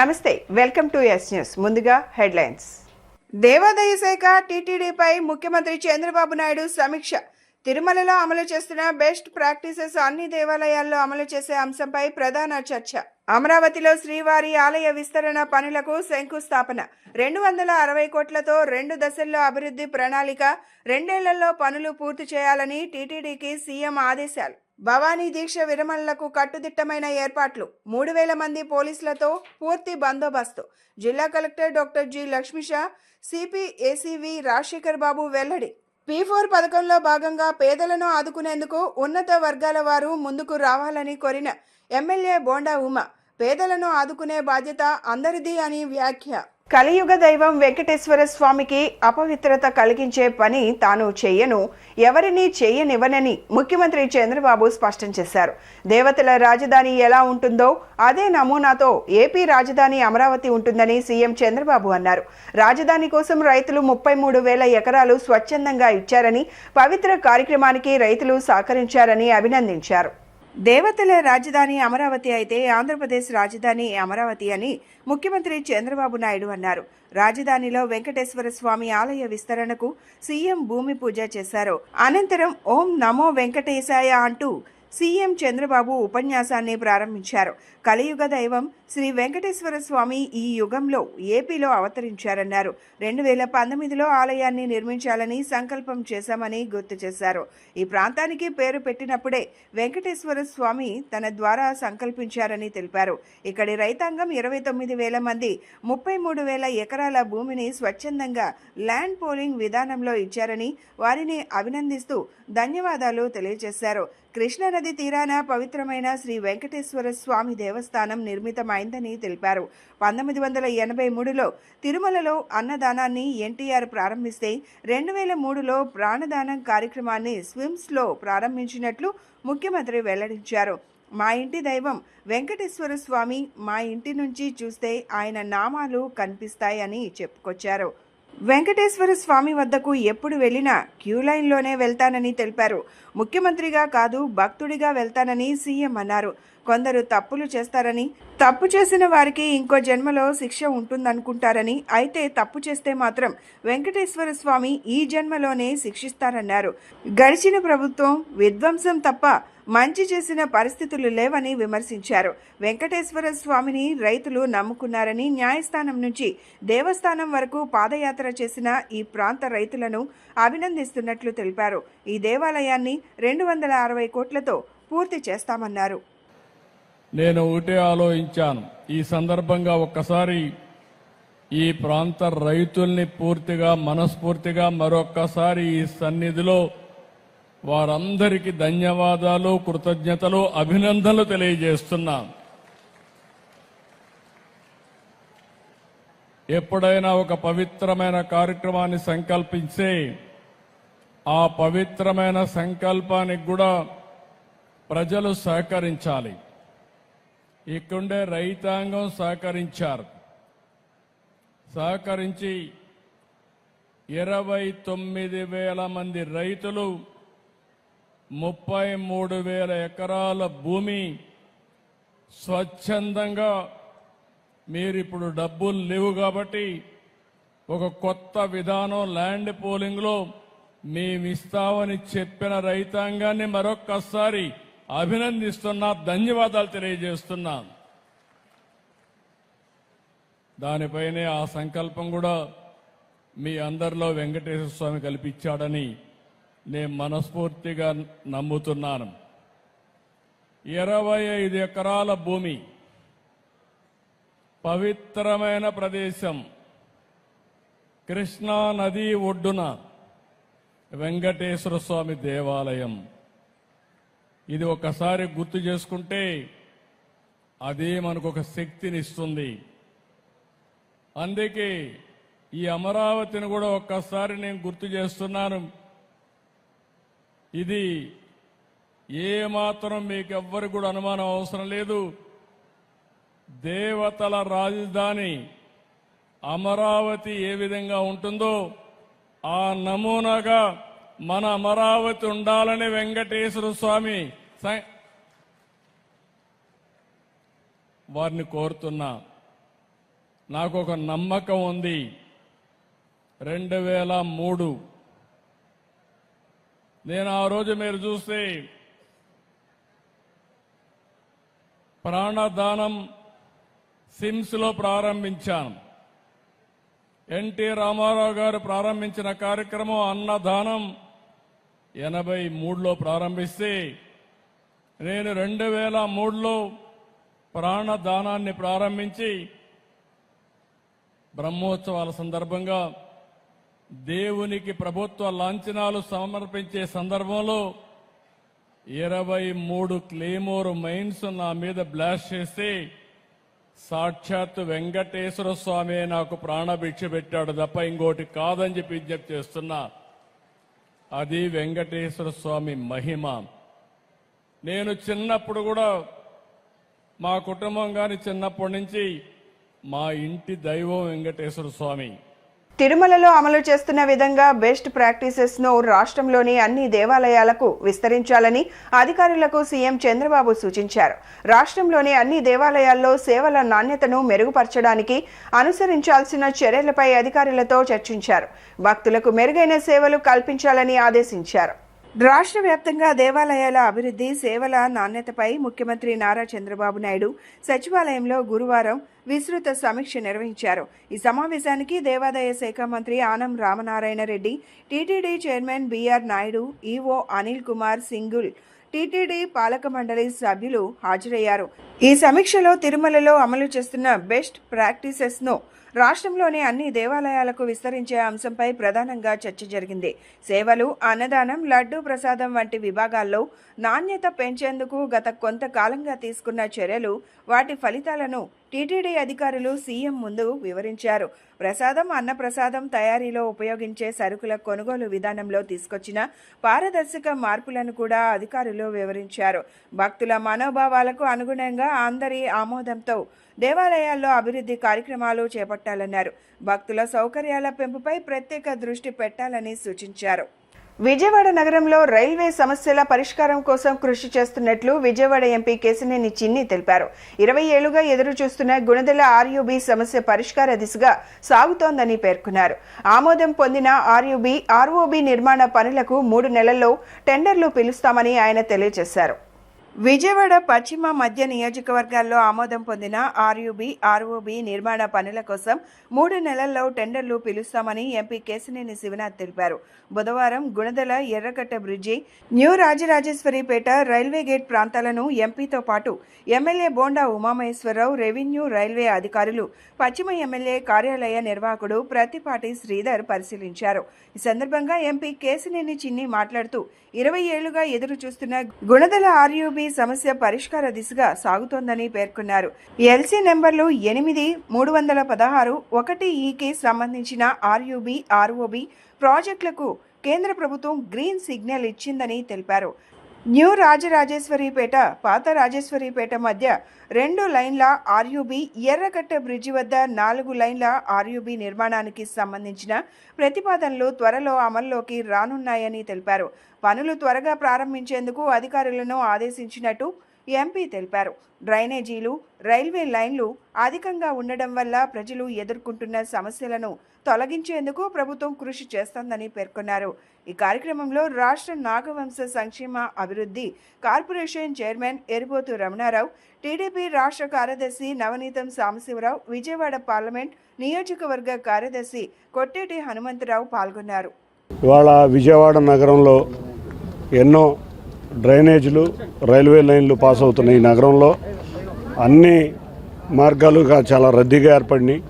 నమస్తే, welcome to yes news. ముందుగా headlines. దేవాదాయ శాఖ టీటీడీపై ముఖ్యమంత్రి చంద్రబాబు నాయుడు సమీక్ష. తిరుమలలో అమలు చేస్తున్న బెస్ట్ ప్రాక్టీసెస్ అన్ని దేవాలయాల్లో అమలు చేసే అంశంపై ప్రధాన చర్చ. అమరావతిలో శ్రీవారి ఆలయ విస్తరణ పనులకు శంకుస్థాపన. 260 కోట్లతో 2 దశల్లో అభివృద్ధి ప్రణాళిక. 2 ఏళ్లలో పనులు పూర్తి చేయాలని టీటీడీకి సీఎం ఆదేశాలు. భవానీ దీక్ష విరమణలకు కట్టుదిట్టమైన ఏర్పాట్లు. 3000 మంది పోలీసులతో పూర్తి బందోబస్తు. జిల్లా collector doctor G Lakshmisha, CP ACV Rajasekhar Babu వెల్లడి. P4 పథకంలో భాగంగా పేదలను ఆదుకునేందుకు ఉన్నత వర్గాల వారు ముందుకు రావాలని కోరిన ఎమ్మెల్యే బోండా ఉమ. పేదలను ఆదుకునే బాధ్యత అందరిది అని వ్యాఖ్య. కలియుగ దైవం వెంకటేశ్వర స్వామికి అపవిత్రత కలిగించే పని తాను చెయ్యను, ఎవరిని చెయ్యనివ్వనని ముఖ్యమంత్రి చంద్రబాబు స్పష్టం చేశారు. దేవతల రాజధాని ఎలా ఉంటుందో అదే నమూనాతో ఏపీ రాజధాని అమరావతి ఉంటుందని సీఎం చంద్రబాబు అన్నారు. రాజధాని కోసం రైతులు 33,000 ఎకరాలు స్వచ్ఛందంగా ఇచ్చారని, పవిత్ర కార్యక్రమానికి రైతులు సహకరించారని అభినందించారు. దేవతల రాజధాని అమరావతి అయితే ఆంధ్రప్రదేశ్ రాజధాని అమరావతి అని ముఖ్యమంత్రి చంద్రబాబు నాయుడు అన్నారు. రాజధానిలో వెంకటేశ్వర స్వామి ఆలయ విస్తరణకు సీఎం భూమి పూజ చేశారు. అనంతరం ఓం నమో వెంకటేశాయ అంటూ సీఎం చంద్రబాబు ఉపన్యాసాన్ని ప్రారంభించారు. కలియుగ దైవం శ్రీ వెంకటేశ్వర స్వామి ఈ యుగంలో ఏపీలో అవతరించారన్నారు. 2019లో ఆలయాన్ని నిర్మించాలని సంకల్పం చేశామని గుర్తు చేశారు. ఈ ప్రాంతానికి పేరు పెట్టినప్పుడే వెంకటేశ్వర స్వామి తన ద్వారా సంకల్పించారని తెలిపారు. ఇక్కడి రైతాంగం 29,000 మంది 33,000 ఎకరాల భూమిని స్వచ్ఛందంగా ల్యాండ్ పోలింగ్ విధానంలో ఇచ్చారని వారిని అభినందిస్తూ ధన్యవాదాలు తెలియజేశారు. కృష్ణానది తీరాన పవిత్రమైన శ్రీ వెంకటేశ్వర స్వామి దేవస్థానం నిర్మితమైందని తెలిపారు. 1983లో తిరుమలలో అన్నదానాన్ని ఎన్టీఆర్ ప్రారంభిస్తే 2003లో ప్రాణదానం కార్యక్రమాన్ని స్విమ్స్లో ప్రారంభించినట్లు ముఖ్యమంత్రి వెల్లడించారు. మా ఇంటి దైవం వెంకటేశ్వర స్వామి, మా ఇంటి నుంచి చూస్తే ఆయన నామాలు కనిపిస్తాయని చెప్పుకొచ్చారు. వెంకటేశ్వర స్వామి వద్దకు ఎప్పుడు వెళ్ళినా క్యూ లైన్లోనే వెళ్తానని తెలిపారు. ముఖ్యమంత్రిగా కాదు, భక్తుడిగా వెళ్తానని సీఎం అన్నారు. కొందరు తప్పులు చేస్తారని, తప్పు చేసిన వారికి ఇంకో జన్మలో శిక్ష ఉంటుందనుకుంటారని, అయితే తప్పు చేస్తే మాత్రం వెంకటేశ్వర స్వామి ఈ జన్మలోనే శిక్షిస్తారన్నారు. గడిచిన ప్రభుత్వం విధ్వంసం తప్ప మంచి చేసిన పరిస్థితులు లేవని విమర్శించారు. వెంకటేశ్వర స్వామిని రైతులు నమ్ముకున్నారని, న్యాయస్థానం నుంచి దేవస్థానం వరకు పాదయాత్ర చేసిన ఈ ప్రాంత రైతులను అభినందిస్తున్నట్లు తెలిపారు. ఈ దేవాలయాన్ని 260 కోట్లతో పూర్తి చేస్తామన్నారు. నేను ఒకటే ఆలోచించాను. ఈ సందర్భంగా ఒక్కసారి ఈ ప్రాంత రైతుల్ని పూర్తిగా మనస్ఫూర్తిగా మరొక్కసారి ఈ సన్నిధిలో వారందరికీ ధన్యవాదాలు, కృతజ్ఞతలు, అభినందనలు తెలియజేస్తున్నాం. ఎప్పుడైనా ఒక పవిత్రమైన కార్యక్రమాన్ని సంకల్పించే ఆ పవిత్రమైన సంకల్పానికి కూడా ప్రజలు సహకరించాలి. ఇక్కడుండే రైతాంగం సహకరించి 29,000 మంది రైతులు 33,000 ఎకరాల భూమి స్వచ్ఛందంగా, మీరిప్పుడు డబ్బులు లేవు కాబట్టి ఒక కొత్త విధానం ల్యాండ్ పోలింగ్లో మేమిస్తామని చెప్పిన రైతాంగాన్ని మరొక్కసారి అభినందిస్తున్నా, ధన్యవాదాలు తెలియజేస్తున్నా. దానిపైనే ఆ సంకల్పం కూడా మీ అందరిలో వెంకటేశ్వర స్వామి కల్పించాడని నేను మనస్ఫూర్తిగా నమ్ముతున్నాను. 25 ఎకరాల భూమి, పవిత్రమైన ప్రదేశం, కృష్ణా నది ఒడ్డున వెంకటేశ్వర స్వామి దేవాలయం. ఇది ఒకసారి గుర్తు చేసుకుంటే అదే మనకు ఒక శక్తినిస్తుంది. అందుకే ఈ అమరావతిని కూడా ఒక్కసారి నేను గుర్తు చేస్తున్నాను. ఇది ఏమాత్రం మీకెవ్వరికి కూడా అనుమానం అవసరం లేదు. దేవతల రాజధాని అమరావతి ఏ విధంగా ఉంటుందో ఆ నమూనాగా మన అమరావతి ఉండాలని వెంకటేశ్వర స్వామి వారిని కోరుతున్నా. నాకు ఒక నమ్మకం ఉంది. 2003 నేను ఆ రోజు మీరు చూస్తే ప్రాణదానం సిమ్స్లో ప్రారంభించాను. ఎన్టీ రామారావు గారు ప్రారంభించిన కార్యక్రమం అన్నదానం 83లో ప్రారంభిస్తే నేను 2003లో ప్రాణదానాన్ని ప్రారంభించి బ్రహ్మోత్సవాల సందర్భంగా దేవునికి ప్రభుత్వ లాంఛనాలు సమర్పించే సందర్భంలో 23 క్లేమోర్ మైన్స్ నా మీద బ్లాస్ట్ చేస్తే సాక్షాత్ వెంకటేశ్వర స్వామి నాకు ప్రాణభిక్ష పెట్టాడు తప్ప ఇంకోటి కాదని చెప్పి విజ్ఞప్తి చేస్తున్నా. అది వెంకటేశ్వర స్వామి మహిమ. నేను చిన్నప్పుడు కూడా మా కుటుంబం కానీ చిన్నప్పటి నుంచి మా ఇంటి దైవం వెంకటేశ్వర స్వామి. తిరుమలలో అమలు చేస్తున్న విధంగా బెస్ట్ ప్రాక్టీసెస్ ను రాష్ట్రంలోని అన్ని దేవాలయాలకు విస్తరించాలని అధికారులకు సీఎం చంద్రబాబు సూచించారు. రాష్ట్రంలోని అన్ని దేవాలయాల్లో సేవల నాణ్యతను మెరుగుపరచడానికి అనుసరించాల్సిన చర్యలపై అధికారులతో చర్చించారు. భక్తులకు మెరుగైన సేవలు కల్పించాలని ఆదేశించారు. రాష్ట్ర వ్యాప్తంగా దేవాలయాల అభివృద్ధి, సేవల నాణ్యతపై ముఖ్యమంత్రి నారా చంద్రబాబు నాయుడు సచివాలయంలో గురువారం విస్తృత సమీక్ష నిర్వహించారు. ఈ సమావేశానికి దేవాదాయ శాఖ మంత్రి Anam Ramanarayana Reddy, TTD chairman BR Naidu, EO Anil Kumar Singhal, TTD పాలక మండలి సభ్యులు హాజరయ్యారు. ఈ సమీక్షలో తిరుమలలో అమలు చేస్తున్న బెస్ట్ ప్రాక్టీసెస్ ను రాష్ట్రంలోని అన్ని దేవాలయాలకు విస్తరించే అంశంపై ప్రధానంగా చర్చ జరిగింది. సేవలు, అన్నదానం, లడ్డూ ప్రసాదం వంటి విభాగాల్లో నాణ్యత పెంచేందుకు గత కొంతకాలంగా తీసుకున్న చర్యలు, వాటి ఫలితాలను టీటీడీ అధికారులు సీఎం ముందు వివరించారు. ప్రసాదం, అన్నప్రసాదం తయారీలో ఉపయోగించే సరుకుల కొనుగోలు విధానంలో తీసుకొచ్చిన పారదర్శక మార్పులను కూడా అధికారులు వివరించారు. భక్తుల మనోభావాలకు అనుగుణంగా అందరి ఆమోదంతో దేవాలయాల్లో అభివృద్ధి కార్యక్రమాలు చేపట్టాలన్నారు. భక్తుల సౌకర్యాల పెంపుపై ప్రత్యేక దృష్టి పెట్టాలని సూచించారు. విజయవాడ నగరంలో రైల్వే సమస్యల పరిష్కారం కోసం కృషి చేస్తున్నట్లు విజయవాడ ఎంపీ కేశినేని చిన్ని తెలిపారు. 20 ఏళ్లుగా ఎదురు చూస్తున్న గుణదల ఆర్యూబీ సమస్య పరిష్కార దిశగా సాగుతోందని పేర్కొన్నారు. ఆమోదం పొందిన ఆర్ఓబీ నిర్మాణ పనులకు 3 నెలల్లో టెండర్లు పిలుస్తామని ఆయన తెలియజేశారు. విజయవాడ పశ్చిమ మధ్య నియోజకవర్గాల్లో ఆమోదం పొందిన ఆర్ఓబీ నిర్మాణ పనుల కోసం 3 నెలల్లో టెండర్లు పిలుస్తామని ఎంపీ కేశినేని శివనాథ్ తెలిపారు. బుధవారం Gunadala Yerrakatta bridge, new Rajarajeswaripeta railway gate ప్రాంతాలను ఎంపీతో పాటు MLA Bonda Umamaheswara Rao, revenue, railway అధికారులు, పశ్చిమ ఎమ్మెల్యే కార్యాలయ నిర్వాహకుడు ప్రత్తిపాటి శ్రీధర్ పరిశీలించారు. ఈ సందర్భంగా ఎంపీ కేశినేని చిన్ని మాట్లాడుతూ 20 ఏళ్లుగా ఎదురు చూస్తున్న గుణదల ఆర్యూబీ సమస్య పరిష్కార దిశగా సాగుతోందని పేర్కొన్నారు. ఎల్సీ నెంబర్లు 8-316 1E సంబంధించిన ఆర్ఓబీ ప్రాజెక్టులకు కేంద్ర ప్రభుత్వం గ్రీన్ సిగ్నల్ ఇచ్చిందని తెలిపారు. న్యూ రాజరాజేశ్వరిపేట, పాత రాజేశ్వరిపేట మధ్య 2 లైన్ల ఆర్యూబీ, ఎర్రకట్ట బ్రిడ్జి వద్ద 4 లైన్ల ఆర్యూబీ నిర్మాణానికి సంబంధించిన ప్రతిపాదనలు త్వరలో అమల్లోకి రానున్నాయని తెలిపారు. పనులు త్వరగా ప్రారంభించేందుకు అధికారులను ఆదేశించినట్టు ఎంపీ తెలిపారు. డ్రైనేజీలు, రైల్వే లైన్లు అధికంగా ఉండడం వల్ల ప్రజలు ఎదుర్కొంటున్న సమస్యలను తొలగించేందుకు ప్రభుత్వం కృషి చేస్తోందని పేర్కొన్నారు. ఈ కార్యక్రమంలో రాష్ట్ర నాగవంశ సంక్షేమ అభివృద్ధి కార్పొరేషన్ చైర్మన్ ఎరుబోతు రమణారావు, టీడీపీ రాష్ట్ర కార్యదర్శి నవనీతం సాంబశివరావు, విజయవాడ పార్లమెంట్ నియోజకవర్గ కార్యదర్శి కొట్టేటి హనుమంతరావు పాల్గొన్నారు. ఇవాళ విజయవాడ నగరంలో ఎన్నో డ్రైనేజీలు, రైల్వే లైన్లు పాస్ అవుతున్నాయి. ఈ నగరంలో అన్ని మార్గాలుగా చాలా రద్దీగా ఏర్పడినాయి.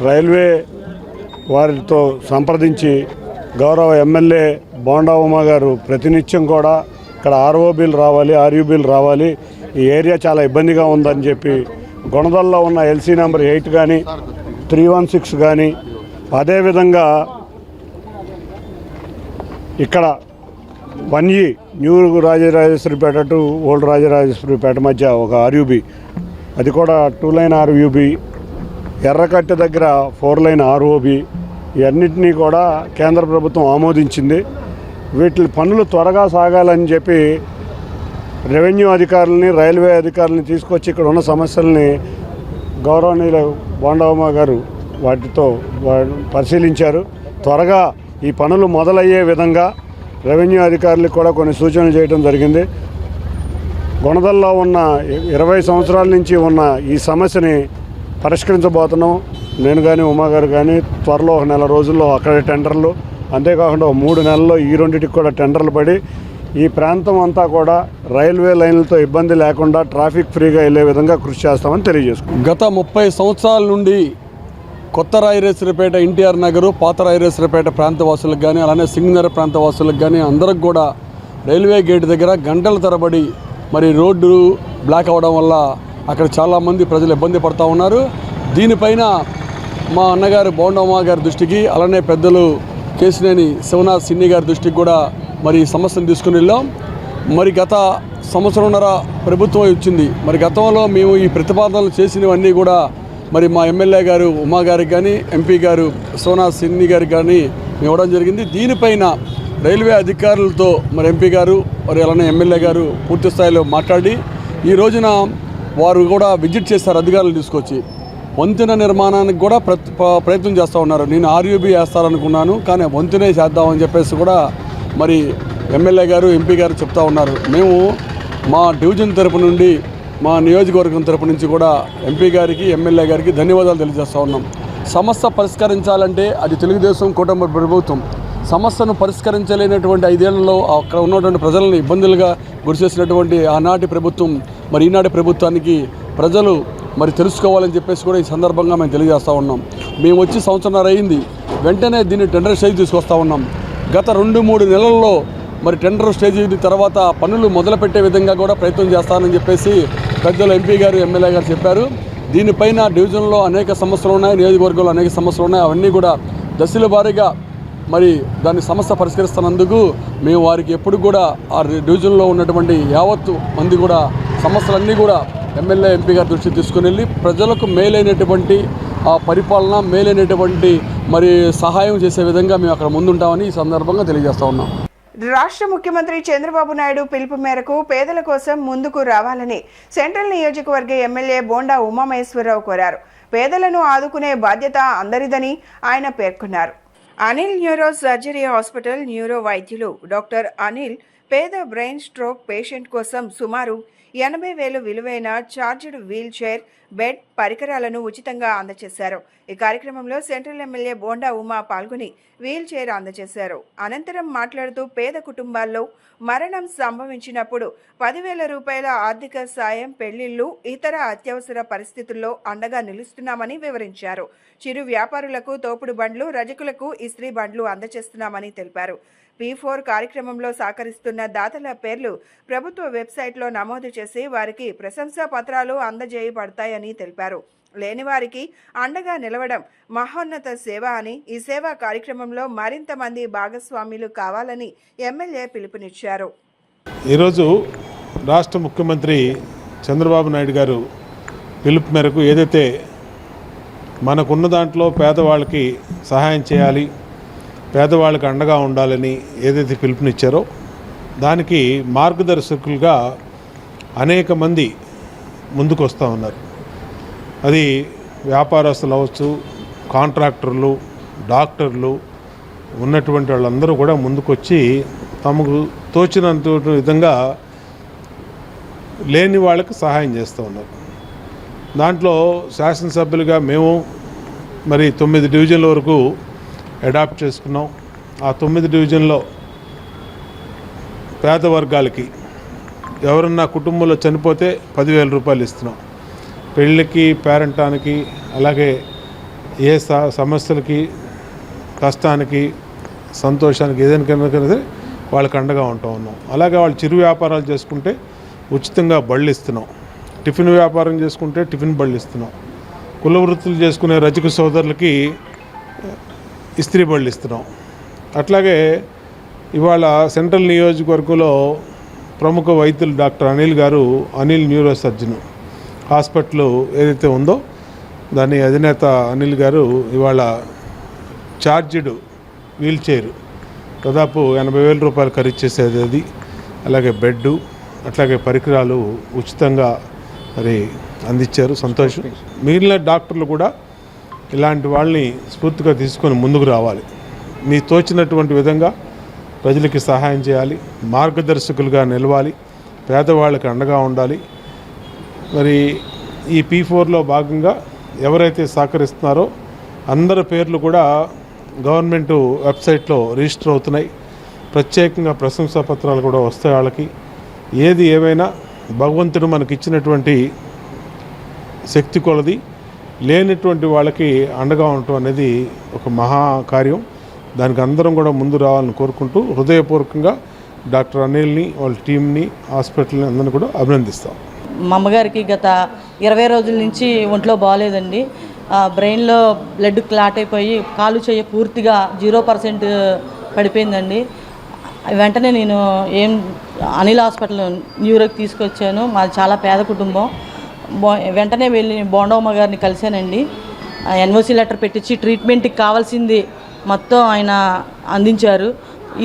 రైల్వే వారితో సంప్రదించి గౌరవ ఎమ్మెల్యే బోండా ఉమా గారు ప్రతినిత్యం కూడా ఇక్కడ ఆర్యూబీలు రావాలి, ఈ ఏరియా చాలా ఇబ్బందిగా ఉందని చెప్పి గుణదల్లో ఉన్న ఎల్సీ నెంబర్ 8 కానీ 316 కానీ, అదేవిధంగా ఇక్కడ 1E new Rajarajeswaripeta to old Rajarajeswaripeta మధ్య ఒక ఆర్యూబీ, అది కూడా 2 లైన్ ఆర్యూబీ, ఎర్రకట్ట దగ్గర 4 లైన్ ఆర్ఓబీ, ఇవన్నిటినీ కూడా కేంద్ర ప్రభుత్వం ఆమోదించింది. వీటి పనులు త్వరగా సాగాలని చెప్పి రెవెన్యూ అధికారులని, రైల్వే అధికారులని తీసుకొచ్చి ఇక్కడ ఉన్న సమస్యల్ని గౌరవనీయులు బోండమ్మ గారు వాటితో పరిశీలించారు. త్వరగా ఈ పనులు మొదలయ్యే విధంగా రెవెన్యూ అధికారులకు కూడా కొన్ని సూచనలు చేయడం జరిగింది. గుణదల్లో ఉన్న 20 సంవత్సరాల నుంచి ఉన్న ఈ సమస్యని పరిష్కరించబోతున్నాం. నేను కానీ ఉమా గారు కానీ త్వరలో 1 నెల రోజుల్లో అక్కడ టెండర్లు, అంతేకాకుండా 3 నెలల్లో ఈ రెండింటికి కూడా టెండర్లు పడి ఈ ప్రాంతం అంతా కూడా రైల్వే లైన్లతో ఇబ్బంది లేకుండా ట్రాఫిక్ ఫ్రీగా వెళ్ళే విధంగా కృషి చేస్తామని తెలియజేసుకుంటాం. గత 30 సంవత్సరాల నుండి కొత్త రాయరేశ్వరపేట, ఎన్టీఆర్ నగరు, పాత రాయరేశ్వరపేట ప్రాంతవాసులకు కానీ అలానే సింగనగర్ ప్రాంతవాసులకు కానీ అందరికి కూడా రైల్వే గేట్ దగ్గర గంటల తరబడి మరి రోడ్డు బ్లాక్ అవ్వడం వల్ల అక్కడ చాలామంది ప్రజలు ఇబ్బంది పడుతూ ఉన్నారు. దీనిపైన మా అన్నగారు బోండమ్మ గారి దృష్టికి అలానే పెద్దలు కేశినేని శివనాథ్ సిన్ని గారి దృష్టికి కూడా మరి ఈ సమస్యను తీసుకుని వెళ్ళాం. మరి గత సంవత్సరంన్నర ప్రభుత్వం వచ్చింది. మరి గతంలో మేము ఈ ప్రతిపాదనలు చేసినవన్నీ కూడా మరి మా ఎమ్మెల్యే గారు ఉమా గారికి కానీ, ఎంపీ గారు శివనాథ్ సిన్ని గారికి కానీ ఇవ్వడం జరిగింది. దీనిపైన రైల్వే అధికారులతో మరి ఎంపీ గారు మరి అలానే ఎమ్మెల్యే గారు పూర్తి స్థాయిలో మాట్లాడి ఈ రోజున వారు కూడా విజిట్ చేస్తారు. అధికారులు తీసుకొచ్చి వంతెన నిర్మాణానికి కూడా ప్రయత్నం చేస్తూ ఉన్నారు. నేను RUB వేస్తారనుకున్నాను, కానీ వంతెనే చేద్దామని చెప్పేసి కూడా మరి ఎమ్మెల్యే గారు, ఎంపీ గారు చెప్తా ఉన్నారు. మేము మా డివిజన్ తరపు నుండి, మా నియోజకవర్గం తరపు నుంచి కూడా ఎంపీ గారికి, ఎమ్మెల్యే గారికి ధన్యవాదాలు తెలియజేస్తూ ఉన్నాం. సమస్య పరిష్కరించాలంటే అది తెలుగుదేశం కూటమి ప్రభుత్వం. సమస్యను పరిష్కరించలేనటువంటి 5 ఏళ్లలో అక్కడ ఉన్నటువంటి ప్రజలను ఇబ్బందులుగా గురిచేసినటువంటి ఆనాటి ప్రభుత్వం మరి ఈనాటి ప్రభుత్వానికి ప్రజలు మరి తెలుసుకోవాలని చెప్పేసి కూడా ఈ సందర్భంగా మేము తెలియజేస్తూ ఉన్నాం. మేము వచ్చి సంవత్సరంన్నర అయింది, వెంటనే దీన్ని టెండర్ స్టేజ్ తీసుకొస్తూ ఉన్నాం. గత 2-3 నెలల్లో మరి టెండర్ స్టేజ్ తర్వాత పనులు మొదలుపెట్టే విధంగా కూడా ప్రయత్నం చేస్తానని చెప్పేసి పెద్దలు ఎంపీ గారు, ఎమ్మెల్యే గారు చెప్పారు. దీనిపైన డివిజన్లో అనేక సమస్యలు ఉన్నాయి, నియోజకవర్గంలో అనేక సమస్యలు ఉన్నాయి. అవన్నీ కూడా దశల వారీగా మరి దాని సమస్య పరిష్కరిస్తున్నందుకు మేము వారికి ఎప్పుడు కూడా ఆ డివిజన్లో ఉన్నటువంటి యావత్తు మంది కూడా సమస్యలన్నీ కూడా ఎమ్మెల్యే, ఎంపీ గారి దృష్టికి తీసుకుని వెళ్ళి ప్రజలకు మేలైనటువంటి పరిపాలన, మేలైనటువంటి మరి సహాయం చేసే విధంగా మేము అక్కడ ముందుంటామని ఈ సందర్భంగా తెలియజేస్తూ ఉన్నాం. రాష్ట్ర ముఖ్యమంత్రి చంద్రబాబు నాయుడు పిలుపు మేరకు పేదల కోసం ముందుకు రావాలని సెంట్రల్ నియోజకవర్గ ఎమ్మెల్యే బోండా ఉమామహేశ్వరరావు కోరారు. పేదలను ఆదుకునే బాధ్యత అందరిదని ఆయన పేర్కొన్నారు. Anil neuro surgery hospital neuro వైద్యులు డాక్టర్ అనిల్ పేద బ్రెయిన్ స్ట్రోక్ పేషెంట్ కోసం సుమారు 80,000 విలువైన చార్జ్డ్ వీల్ చైర్, బెడ్, పరికరాలను ఉచితంగా అందజేశారు. ఈ కార్యక్రమంలో సెంట్రల్ ఎమ్మెల్యే బోండా ఉమా పాల్గొని వీల్ చైర్ అందజేశారు. అనంతరం మాట్లాడుతూ పేద కుటుంబాల్లో మరణం సంభవించినప్పుడు 10,000 రూపాయల ఆర్థిక సాయం, పెళ్లిళ్లు, ఇతర అత్యవసర పరిస్థితుల్లో అండగా నిలుస్తున్నామని వివరించారు. చిరు వ్యాపారులకు తోపుడు బండ్లు, రజకులకు ఇస్త్రీ బండ్లు అందజేస్తున్నామని తెలిపారు. P4 కార్యక్రమంలో సహకరిస్తున్న దాతల పేర్లు ప్రభుత్వ వెబ్సైట్లో నమోదు చేసి వారికి ప్రశంసా పత్రాలు అందజేయబడతాయని తెలిపారు. లేని వారికి అండగా నిలవడం మహోన్నత సేవ అని, ఈ సేవా కార్యక్రమంలో మరింత మంది భాగస్వాములు కావాలని ఎమ్మెల్యే పిలుపునిచ్చారు. ఈరోజు రాష్ట్ర ముఖ్యమంత్రి చంద్రబాబు నాయుడు గారు పిలుపు మేరకు ఏదైతే మనకున్న దాంట్లో పేదవాళ్ళకి సహాయం చేయాలి, పేదవాళ్ళకి అండగా ఉండాలని ఏదైతే పిలుపునిచ్చారో దానికి మార్గదర్శకులుగా అనేక మంది ముందుకు వస్తూ ఉన్నారు. అది వ్యాపారస్తులు అవ్వచ్చు, కాంట్రాక్టర్లు, డాక్టర్లు, ఉన్నటువంటి వాళ్ళందరూ కూడా ముందుకొచ్చి తమకు తోచినంత విధంగా లేని వాళ్ళకి సహాయం చేస్తూ ఉన్నారు. దాంట్లో శాసనసభ్యులుగా మేము మరి 9 డివిజన్ల వరకు అడాప్ట్ చేసుకున్నాం. ఆ 9 డివిజన్లో పేద వర్గాలకి ఎవరన్నా కుటుంబంలో చనిపోతే 10,000 రూపాయలు ఇస్తున్నాం. పెళ్ళికి, పేరంటానికి, అలాగే ఏ సమస్యలకి, కష్టానికి, సంతోషానికి ఏదైనా వాళ్ళకి అండగా ఉంటూ ఉన్నాం. అలాగే వాళ్ళు చిరు వ్యాపారాలు చేసుకుంటే ఉచితంగా బళ్ళు ఇస్తున్నాం. టిఫిన్ వ్యాపారం చేసుకుంటే టిఫిన్ బళ్ళు ఇస్తున్నాం. కుల వృత్తులు చేసుకునే రజక సోదరులకి ఇస్త్రీ బళ్ళు ఇస్తున్నాం. అట్లాగే ఇవాళ సెంట్రల్ నియోజకవర్గంలో ప్రముఖ వైద్యులు డాక్టర్ అనిల్ గారు, అనిల్ న్యూరో సర్జన్ హాస్పిటల్ ఏదైతే ఉందో దాని అధినేత అనిల్ గారు ఇవాళ చార్జ్డ్ వీల్ చైర్ దాదాపు 80,000 రూపాయలు ఖరీదు చేసేది అది, అలాగే బెడ్డు, అట్లాగే పరికరాలు ఉచితంగా మరి అందించారు, సంతోషం. మిగిలిన డాక్టర్లు కూడా ఇలాంటి వాళ్ళని స్ఫూర్తిగా తీసుకొని ముందుకు రావాలి. మీ తోచినటువంటి విధంగా ప్రజలకి సహాయం చేయాలి, మార్గదర్శకులుగా నిలవాలి, పేదవాళ్ళకి అండగా ఉండాలి. మరి ఈ P4లో భాగంగా ఎవరైతే సహకరిస్తున్నారో అందరి పేర్లు కూడా గవర్నమెంట్ వెబ్సైట్లో రిజిస్టర్ అవుతున్నాయి. ప్రత్యేకంగా ప్రశంసా పత్రాలు కూడా వస్తాయి వాళ్ళకి. ఏది ఏమైనా భగవంతుడు మనకి ఇచ్చినటువంటి శక్తి కొలది లేనటువంటి వాళ్ళకి అండగా ఉండటం అనేది ఒక మహాకార్యం. దానికి అందరం కూడా ముందు రావాలని కోరుకుంటూ హృదయపూర్వకంగా డాక్టర్ అనిల్ని, వాళ్ళ టీంని, హాస్పిటల్ని అందరినీ కూడా అభినందిస్తాం. మా అమ్మగారికి గత 20 రోజుల నుంచి ఒంట్లో బాగాలేదండి. బ్రెయిన్లో బ్లడ్ క్లాట్ అయిపోయి కాలు చేయ పూర్తిగా 0% పడిపోయిందండి. వెంటనే నేను అనిల్ హాస్పిటల్ న్యూరోకి తీసుకొచ్చాను. మాది చాలా పేద కుటుంబం. వెంటనే వెళ్ళి బోండమ్మ గారిని కలిశానండి. NOC లెటర్ పెట్టించి ట్రీట్మెంట్కి కావాల్సింది మొత్తం ఆయన అందించారు.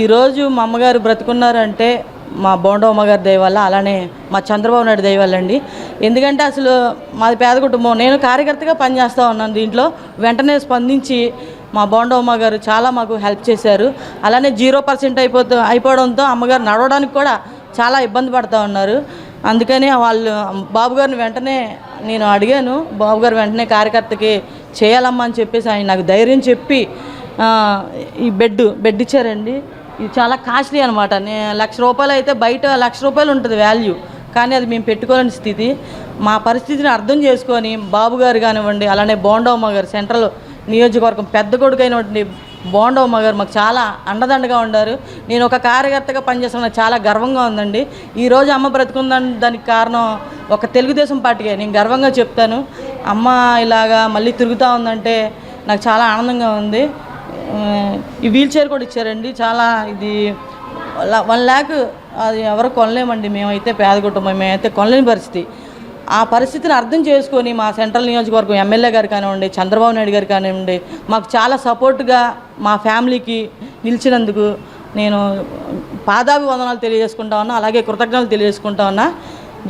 ఈరోజు మా అమ్మగారు బ్రతుకున్నారంటే మా బోండమ్మ గారి దయ వల్ల, అలానే మా చంద్రబాబు నాయుడు దయ వల్ల అండి. ఎందుకంటే అసలు మాది పేద కుటుంబం, నేను కార్యకర్తగా పనిచేస్తూ ఉన్నాను దీంట్లో. వెంటనే స్పందించి మా బోండమ్మ గారు చాలా మాకు హెల్ప్ చేశారు. అలానే 0% అయిపోవడంతో అమ్మగారు నడవడానికి కూడా చాలా ఇబ్బంది పడుతూ ఉన్నారు. అందుకని వాళ్ళు బాబు గారిని వెంటనే నేను అడిగాను. బాబు గారు వెంటనే కార్యకర్తకి చేయాలమ్మా అని చెప్పేసి ఆయన నాకు ధైర్యం చెప్పి ఈ బెడ్ ఇచ్చారండి. ఇది చాలా కాస్ట్లీ అనమాట. ₹1,00,000 అయితే బయట ₹1,00,000 ఉంటుంది వాల్యూ, కానీ అది మేము పెట్టుకోలేని స్థితి. మా పరిస్థితిని అర్థం చేసుకొని బాబు గారు కానివ్వండి, అలానే బోండమ్మ గారు సెంట్రల్ నియోజకవర్గం పెద్ద కొడుకైనటువంటి బోండమ్మ గారు మాకు చాలా అండదండగా ఉండారు. నేను ఒక కార్యకర్తగా పనిచేస్తున్న చాలా గర్వంగా ఉందండి. ఈరోజు అమ్మ బ్రతుకుందని దానికి కారణం ఒక తెలుగుదేశం పార్టీకే. నేను గర్వంగా చెప్తాను. అమ్మ ఇలాగా మళ్ళీ తిరుగుతూ ఉందంటే నాకు చాలా ఆనందంగా ఉంది. ఈ వీల్ చైర్ కూడా ఇచ్చారండి. చాలా ఇది 1 lakh అది ఎవరు కొనలేమండి. మేమైతే పేద కుటుంబం, మేమైతే కొనలేని పరిస్థితి. ఆ పరిస్థితిని అర్థం చేసుకొని మా సెంట్రల్ నియోజకవర్గం ఎమ్మెల్యే గారు కానివ్వండి, చంద్రబాబు నాయుడు గారు కానివ్వండి, మాకు చాలా సపోర్ట్గా మా ఫ్యామిలీకి నిలిచినందుకు నేను పాదాభివందనాలు తెలియజేసుకుంటా ఉన్నా, అలాగే కృతజ్ఞతలు తెలియజేసుకుంటా ఉన్నా.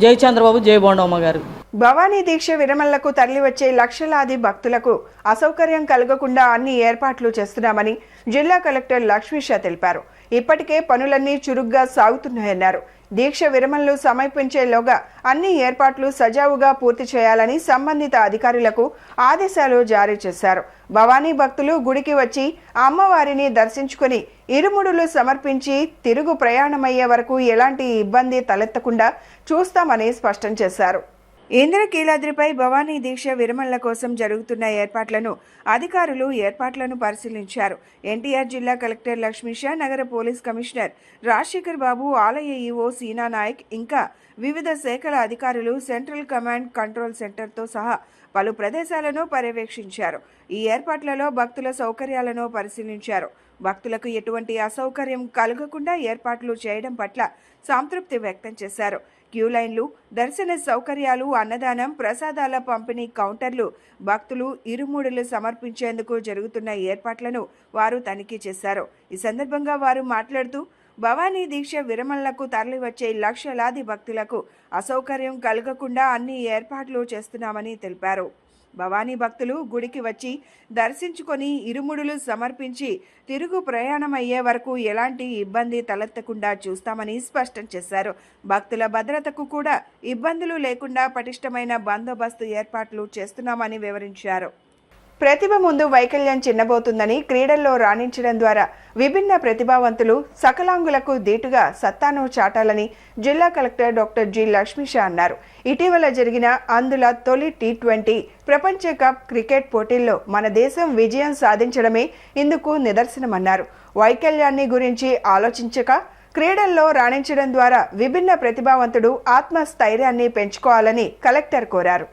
జై చంద్రబాబు, జై బోండమ్మ గారు. భవానీ దీక్ష విరమణలకు తరలివచ్చే లక్షలాది భక్తులకు అసౌకర్యం కలగకుండా అన్ని ఏర్పాట్లు చేస్తున్నామని జిల్లా కలెక్టర్ లక్ష్మీషా తెలిపారు. ఇప్పటికే పనులన్నీ చురుగ్గా సాగుతున్నాయన్నారు. దీక్ష విరమణలు సమర్పించేలోగా అన్ని ఏర్పాట్లు సజావుగా పూర్తి చేయాలని సంబంధిత అధికారులకు ఆదేశాలు జారీ చేశారు. భవానీ భక్తులు గుడికి వచ్చి అమ్మవారిని దర్శించుకుని ఇరుముడులు సమర్పించి తిరుగు ప్రయాణమయ్యే వరకు ఎలాంటి ఇబ్బంది తలెత్తకుండా చూస్తామని స్పష్టం చేశారు. ఇంద్రకీలాద్రిపై భవానీ దీక్ష విరమణల కోసం జరుగుతున్న ఏర్పాట్లను పరిశీలించారు. ఎన్టీఆర్ జిల్లా కలెక్టర్ లక్ష్మీషా, నగర పోలీస్ కమిషనర్ రాజశేఖర్ బాబు, ఆలయ ఈవో సీనా నాయక్, ఇంకా వివిధ శాఖల అధికారులు సెంట్రల్ కమాండ్ కంట్రోల్ సెంటర్తో సహా పలు ప్రదేశాలను పర్యవేక్షించారు. ఈ ఏర్పాట్లలో భక్తుల సౌకర్యాలను పరిశీలించారు. భక్తులకు ఎటువంటి అసౌకర్యం కలగకుండా ఏర్పాట్లు చేయడం పట్ల సంతృప్తి వ్యక్తం చేశారు. క్యూ లైన్లు, దర్శన సౌకర్యాలు, అన్నదానం, ప్రసాదాల పంపిణీ కౌంటర్లు, భక్తులు ఇరుముడులు సమర్పించేందుకు జరుగుతున్న ఏర్పాట్లను వారు తనిఖీ చేశారు. ఈ సందర్భంగా వారు మాట్లాడుతూ భవానీ దీక్ష విరమణలకు తరలివచ్చే లక్షలాది భక్తులకు అసౌకర్యం కలగకుండా అన్ని ఏర్పాట్లు చేస్తున్నామని తెలిపారు. భవానీ భక్తులు గుడికి వచ్చి దర్శించుకొని ఇరుముడులు సమర్పించి తిరుగు ప్రయాణం అయ్యే వరకు ఎలాంటి ఇబ్బంది తలెత్తకుండా చూస్తామని స్పష్టం చేశారు. భక్తుల భద్రతకు కూడా ఇబ్బందులు లేకుండా పటిష్టమైన బందోబస్తు ఏర్పాట్లు చేస్తున్నామని వివరించారు. ప్రతిభ ముందు వైకల్యం చిన్నబోతుందని, క్రీడల్లో రాణించడం ద్వారా విభిన్న ప్రతిభావంతులు సకలాంగులకు దీటుగా సత్తాను చాటాలని జిల్లా కలెక్టర్ డాక్టర్ జి లక్ష్మీషా అన్నారు. ఇటీవల జరిగిన అందుల తొలి T20 ప్రపంచ కప్ క్రికెట్ పోటీల్లో మన దేశం విజయం సాధించడమే ఇందుకు నిదర్శనమన్నారు. వైకల్యాన్ని గురించి ఆలోచించక క్రీడల్లో రాణించడం ద్వారా విభిన్న ప్రతిభావంతుడు ఆత్మస్థైర్యాన్ని పెంచుకోవాలని కలెక్టర్ కోరారు.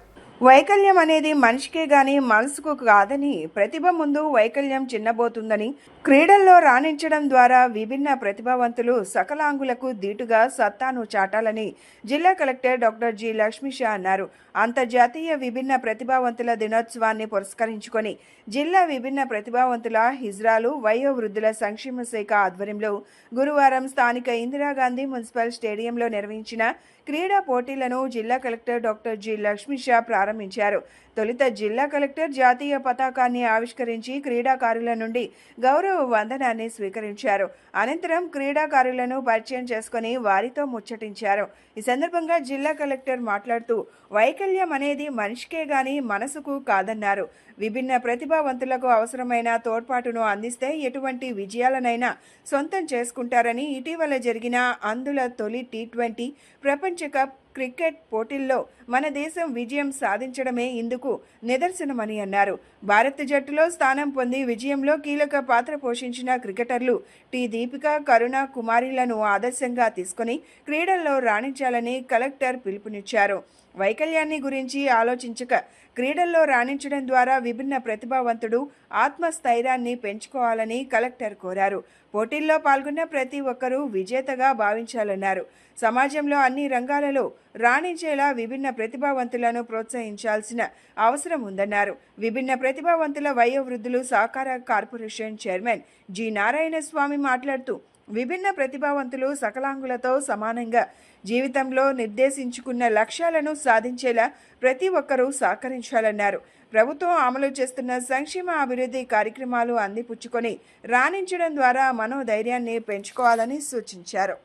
వైకల్యం అనేది మనిషికే గాని మనసుకు కాదని, ప్రతిభ ముందు వైకల్యం చిన్నబోతుందని, క్రీడల్లో రాణించడం ద్వారా విభిన్న ప్రతిభావంతులు సకలాంగులకు దీటుగా సత్తాను చాటాలని జిల్లా కలెక్టర్ డాక్టర్ జి లక్ష్మీషా అన్నారు. అంతర్జాతీయ విభిన్న ప్రతిభావంతుల దినోత్సవాన్ని పురస్కరించుకొని జిల్లా విభిన్న ప్రతిభావంతుల హిజ్రాలు వయోవృద్ధుల సంక్షేమ శాఖ ఆధ్వర్యంలో గురువారం స్థానిక ఇందిరాగాంధీ మున్సిపల్ స్టేడియంలో నిర్వహించిన క్రీడా పోటీలను జిల్లా కలెక్టర్ డాక్టర్ జి లక్ష్మీషా ప్రారంభించారు. తొలుత జిల్లా కలెక్టర్ జాతీయ పతాకాన్ని ఆవిష్కరించి క్రీడాకారుల నుండి గౌరవ వందనాన్ని స్వీకరించారు. అనంతరం క్రీడాకారులను పరిచయం చేసుకుని వారితో ముచ్చటించారు. ఈ సందర్భంగా జిల్లా కలెక్టర్ మాట్లాడుతూ వైకల్యం అనేది మనిషికే గాని మనసుకు కాదన్నారు. విభిన్న ప్రతిభావంతులకు అవసరమైన తోడ్పాటును అందిస్తే ఎటువంటి విజయాలనైనా సొంతం చేసుకుంటారని, ఇటీవల జరిగిన అందుల తొలి T20 ప్రపంచ కప్ క్రికెట్ పోటీల్లో మన దేశం విజయం సాధించడమే ఇందుకు నిదర్శనమని అన్నారు. భారత జట్టులో స్థానం పొంది విజయంలో కీలక పాత్ర పోషించిన క్రికెటర్లు టి దీపిక, కరుణ కుమారిలను ఆదర్శంగా తీసుకుని క్రీడల్లో రాణించాలని కలెక్టర్ పిలుపునిచ్చారు. వైకల్యాన్ని గురించి ఆలోచించక క్రీడల్లో రాణించడం ద్వారా విభిన్న ప్రతిభావంతుడు ఆత్మస్థైర్యాన్ని పెంచుకోవాలని కలెక్టర్ కోరారు. పోటీల్లో పాల్గొన్న ప్రతి ఒక్కరూ విజేతగా భావించాలన్నారు. సమాజంలో అన్ని రంగాలలో రాణించేలా విభిన్న ప్రతిభావంతులను ప్రోత్సహించాల్సిన అవసరం ఉందన్నారు. విభిన్న ప్రతిభావంతుల వయోవృద్ధులు సహకార కార్పొరేషన్ చైర్మన్ జి నారాయణ స్వామి మాట్లాడుతూ విభిన్న ప్రతిభావంతులు సకలాంగులతో సమానంగా జీవితంలో నిర్దేశించుకున్న లక్ష్యాలను సాధించేలా ప్రతి ఒక్కరూ సహకరించాలన్నారు. ప్రభుత్వం అమలు చేస్తున్న సంక్షేమ అభివృద్ధి కార్యక్రమాలు అందిపుచ్చుకొని రాణించడం ద్వారా మనోధైర్యాన్ని పెంచుకోవాలని సూచించారు.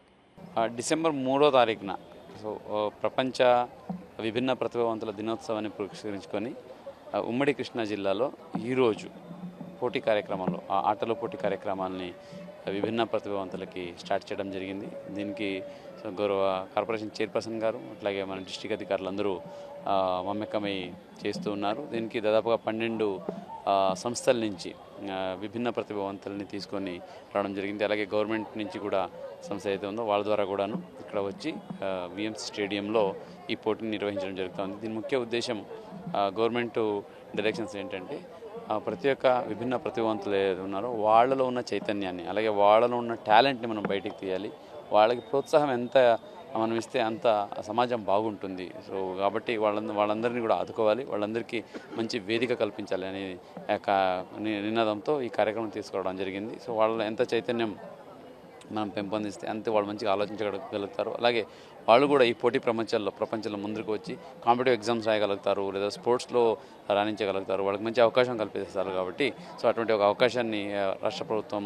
డిసెంబర్ 3వ తారీఖున ప్రపంచ విభిన్న ప్రతిభావంతుల దినోత్సవాన్ని పురస్కరించుకొని ఉమ్మడి కృష్ణా జిల్లాలో ఈరోజు పోటీ కార్యక్రమంలో ఆటల పోటీ కార్యక్రమాలని విభిన్న ప్రతిభావంతులకి స్టార్ట్ చేయడం జరిగింది. దీనికి గౌరవ కార్పొరేషన్ చైర్పర్సన్ గారు అట్లాగే మన డిస్ట్రిక్ట్ అధికారులు అందరూ మమ్మకమై చేస్తూ ఉన్నారు. దీనికి దాదాపుగా 12 సంస్థల నుంచి విభిన్న ప్రతిభావంతులని తీసుకొని రావడం జరిగింది. అలాగే గవర్నమెంట్ నుంచి కూడా సంస్థ అయితే ఉందో వాళ్ళ ద్వారా కూడాను ఇక్కడ వచ్చి విఎంసీ స్టేడియంలో ఈ పోటీని నిర్వహించడం జరుగుతుంది. దీని ముఖ్య ఉద్దేశం గవర్నమెంట్ డైరెక్షన్స్ ఏంటంటే ప్రతి ఒక్క విభిన్న ప్రతిభావంతులు ఏదైతే ఉన్నారో వాళ్ళలో ఉన్న చైతన్యాన్ని అలాగే వాళ్ళలో ఉన్న టాలెంట్ని మనం బయటికి తీయాలి. వాళ్ళకి ప్రోత్సాహం ఎంత మనం ఇస్తే అంత సమాజం బాగుంటుంది. సో కాబట్టి వాళ్ళందరినీ కూడా ఆదుకోవాలి, వాళ్ళందరికీ మంచి వేదిక కల్పించాలి అనే నినాదంతో ఈ కార్యక్రమం తీసుకోవడం జరిగింది. సో వాళ్ళ ఎంత చైతన్యం మనం పెంపొందిస్తే అంతే వాళ్ళు మంచిగా ఆలోచించగలుగుతారు. అలాగే వాళ్ళు కూడా ఈ పోటీ ప్రపంచంలో ముందుకు వచ్చి కాంపిటేటివ్ ఎగ్జామ్స్ రాయగలుగుతారు, లేదా స్పోర్ట్స్లో రాణించగలుగుతారు. వాళ్ళకి మంచి అవకాశం కల్పిస్తారు. కాబట్టి సో అటువంటి ఒక అవకాశాన్ని రాష్ట్ర ప్రభుత్వం